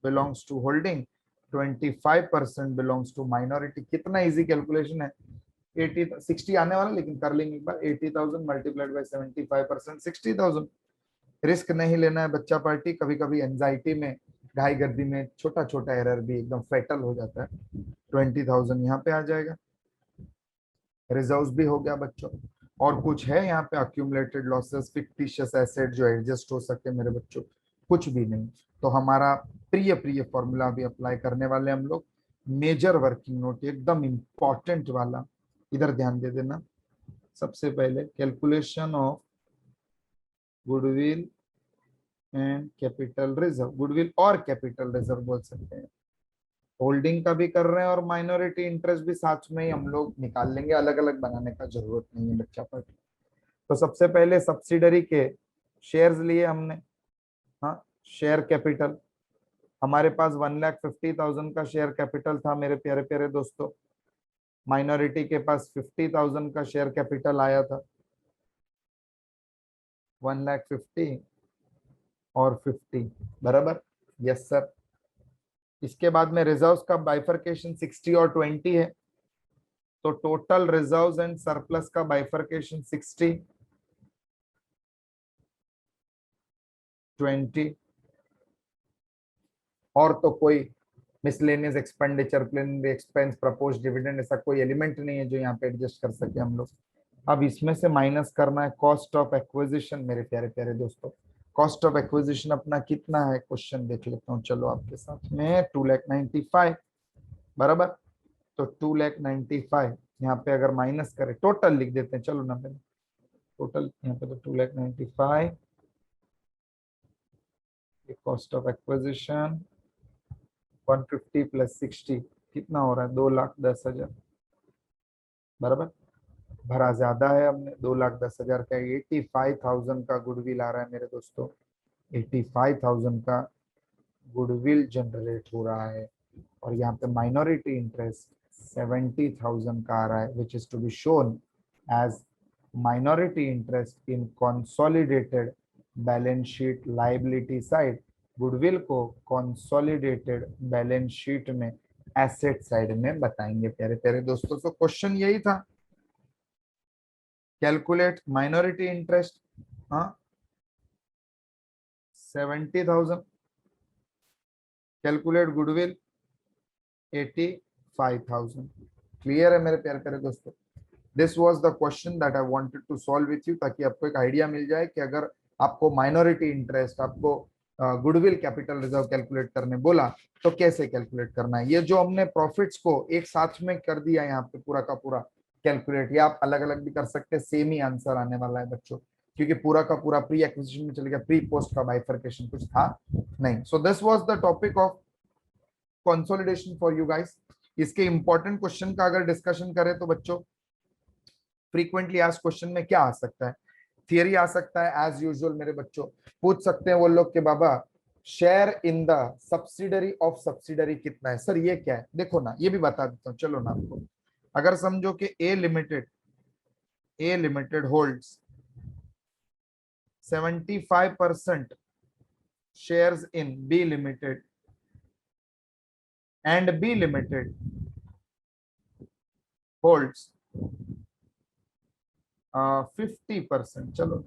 belongs to holding, 25% belongs to minority. कितना इजी कैलकुलेशन है। 60 आने वाला, लेकिन कर लेंगे एक बार। 80,000 मल्टीप्लाइड बाई 75%, 60,000। रिस्क नहीं लेना है बच्चा पार्टी। कभी कभी एंजाइटी में, घाई गर्दी में छोटा छोटा एरर भी एकदम फेटल हो जाता है। 20,000 यहाँ पे आ जाएगा। रिजर्व्स भी हो गया बच्चों। और कुछ है यहाँ पे? अक्यूमुलेटेड लॉसेस, फिक्टिशियस एसेट जो एडजस्ट हो सके मेरे बच्चों? कुछ भी नहीं। तो हमारा प्रिय प्रिय फॉर्मूला भी अप्लाई करने वाले हम लोग। मेजर वर्किंग नोट एकदम इंपॉर्टेंट वाला, इधर ध्यान दे देना। सबसे पहले calculation of goodwill and capital reserve, goodwill और कैपिटल रिजर्व बोल सकते हैं। होल्डिंग का भी कर रहे हैं और माइनॉरिटी इंटरेस्ट भी साथ में ही हम लोग निकाल लेंगे, अलग अलग बनाने का जरूरत नहीं है बच्चा पर। तो सबसे पहले सब्सिडरी के शेयर्स लिए हमने। हाँ, शेयर कैपिटल हमारे पास 1,50,000 का शेयर कैपिटल था मेरे प्यारे प्यारे दोस्तों। माइनॉरिटी के पास 50,000 का शेयर कैपिटल आया था। 1,50,000 और 50, बराबर। Yes sir. इसके बाद में रिजर्व्स का बाइफरकेशन 60 और 20 है। तो टोटल रिजर्व्स एंड सरप्लस का बाइफरकेशन 60, 20। और तो कोई miscellaneous expenditure, plenary expense, propose dividend, ऐसा कोई एलिमेंट नहीं है जो यहाँ पे एडजस्ट कर सके हम लोग। अब इसमें से माइनस करना है कॉस्ट ऑफ एक्विजिशन। मेरे प्यारे प्यारे दोस्तों, कॉस्ट ऑफ एक्विजिशन अपना कितना है, क्वेश्चन देख लेता हूँ चलो आपके साथ में। 2,95,000 बराबर। तो 2,95,000 यहाँ पे अगर माइनस करें, टोटल लिख देते हैं चलो ना पहले, टोटल यहाँ पे तो 2,95,000 कॉस्ट ऑफ एक्विजिशन 150 प्लस 60 कितना हो रहा है, 2,10,000 बराबर। भरा ज्यादा है हमने, 2,10,000 का 85,000 का गुडविल आ रहा है मेरे दोस्तों, 85,000 का गुडविल जनरेट हो रहा है। और यहाँ पे माइनॉरिटी इंटरेस्ट 70,000 का आ रहा है, which is to be shown as minority interest in consolidated balance sheet liability side. Goodwill को कंसोलिडेटेड बैलेंस शीट में एसेट साइड में बताएंगे प्यारे प्यारे दोस्तों। तो क्वेश्चन यही था, कैलकुलेट माइनॉरिटी इंटरेस्ट, हाँ 70,000, कैलकुलेट गुडविल 85,000। क्लियर है मेरे प्यारे प्यारे दोस्तों? This was the question that I wanted to solve with you, ताकि आपको एक आइडिया मिल जाए कि अगर आपको माइनॉरिटी इंटरेस्ट, आपको गुडविल कैपिटल रिजर्व कैलकुलेट करने बोला तो कैसे कैलकुलेट करना है। ये जो हमने प्रॉफिट्स को एक साथ में कर दिया यहाँ पे पूरा का पूरा कैलकुलेट, या आप अलग अलग भी कर सकते हैं, सेम ही आंसर आने वाला है बच्चों, क्योंकि पूरा का पूरा प्री एक्विजिशन में चले गया, प्री पोस्ट का बाइफर्केशन कुछ था नहीं। सो this was the topic of consolidation for you guys. इसके इंपॉर्टेंट क्वेश्चन का अगर डिस्कशन करें तो बच्चों, फ्रीक्वेंटली आस्क्ड क्वेश्चन में क्या आ सकता है, थियरी आ सकता है एज यूजुअल मेरे बच्चों। पूछ सकते हैं वो लोग के बाबा share in the subsidiary of subsidiary कितना है, सर ये क्या है, देखो ना ये भी बता देता हूँ चलो ना आपको। अगर समझो कि ए limited holds 75% shares in B Limited and B Limited holds 50%, चलो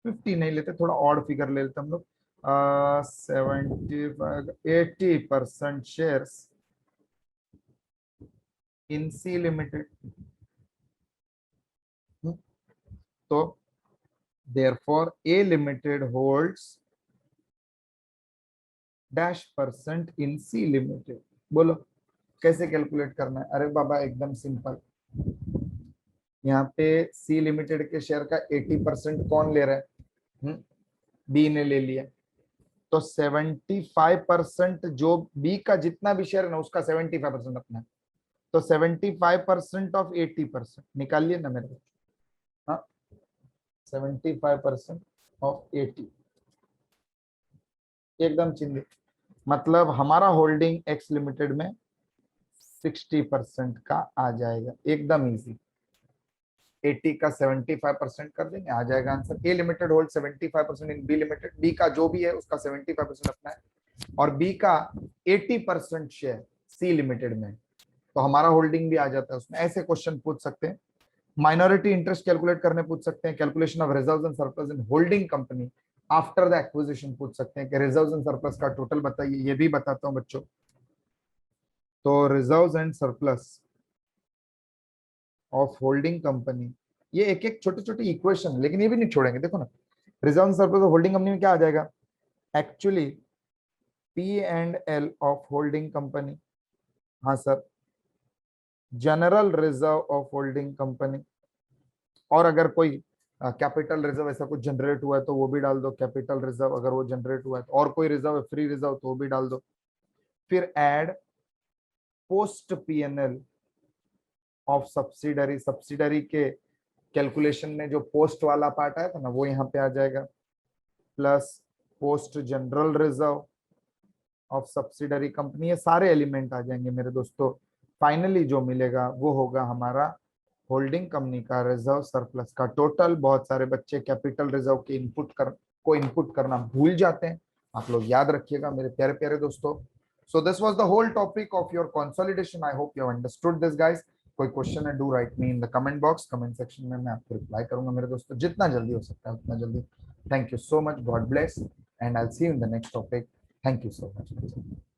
50 नहीं लेते, थोड़ा ऑड फिगर ले लेते हम लोग, 80% शेयर्स इन सी लिमिटेड। तो therefore A Limited holds -% in C Limited। बोलो कैसे कैलकुलेट करना है? अरे बाबा एकदम सिंपल, यहाँ पे सी लिमिटेड के शेयर का 80% कौन ले रहा है, बी ने ले लिया। तो 75% जो बी का जितना भी शेयर है ना, उसका 75% अपना है। तो 75% ऑफ 80% निकालिए ना मेरे को, हाँ 75% ऑफ 80 एकदम चिंदी, मतलब हमारा होल्डिंग एक्स लिमिटेड में 60% का आ जाएगा, एकदम इजी। 80 का 75% कर देंगे, आ जाएगा answer. A limited hold 75% in B limited, B का जो भी है उसका 75% अपना है, और बी का 80% शेयर सी लिमिटेड में, तो हमारा होल्डिंग भी आ जाता है उसमें। ऐसे क्वेश्चन पूछ सकते हैं। माइनॉरिटी इंटरेस्ट कैलकुलेट करने पूछ सकते हैं, calculation of reserves and surplus in holding company after the acquisition पूछ सकते हैं कि रिजर्व्स एंड सरप्लस का टोटल बताइए, ये भी बताता हूं बच्चों। तो reserves and surplus of holding company, ये एक एक छोटे छोटे इक्वेशन, लेकिन ये भी नहीं छोड़ेंगे। देखो ना, reserve and surplus of holding company में क्या आ जाएगा, actually P&L of holding company, हाँ sir, general reserve of holding company. और अगर कोई कैपिटल रिजर्व ऐसा कुछ जनरेट हुआ है तो वो भी डाल दो, कैपिटल रिजर्व अगर वो जनरेट हुआ है तो, और कोई रिजर्व है फ्री रिजर्व तो वो भी डाल दो। फिर add post P&L of subsidiary, subsidiary के कैलकुलेशन में जो पोस्ट वाला पार्ट आया था ना, वो यहाँ पे आ जाएगा, plus post general reserve of subsidiary company, ये सारे एलिमेंट आ जाएंगे मेरे दोस्तों। फाइनली जो मिलेगा वो होगा हमारा होल्डिंग कंपनी का रिजर्व सरप्लस का टोटल। बहुत सारे बच्चे कैपिटल रिजर्व के इनपुट करना भूल जाते हैं, आप लोग याद रखिएगा मेरे प्यारे प्यारे दोस्तों। So this was the whole topic of your consolidation. I hope you have understood this guys. कोई क्वेश्चन है, do write me in the comment box, comment section में मैं आपको रिप्लाई करूंगा मेरे दोस्तों, जितना जल्दी हो सकता है उतना जल्दी। Thank you so much, God bless, and I will see you in the next topic. Thank you so much.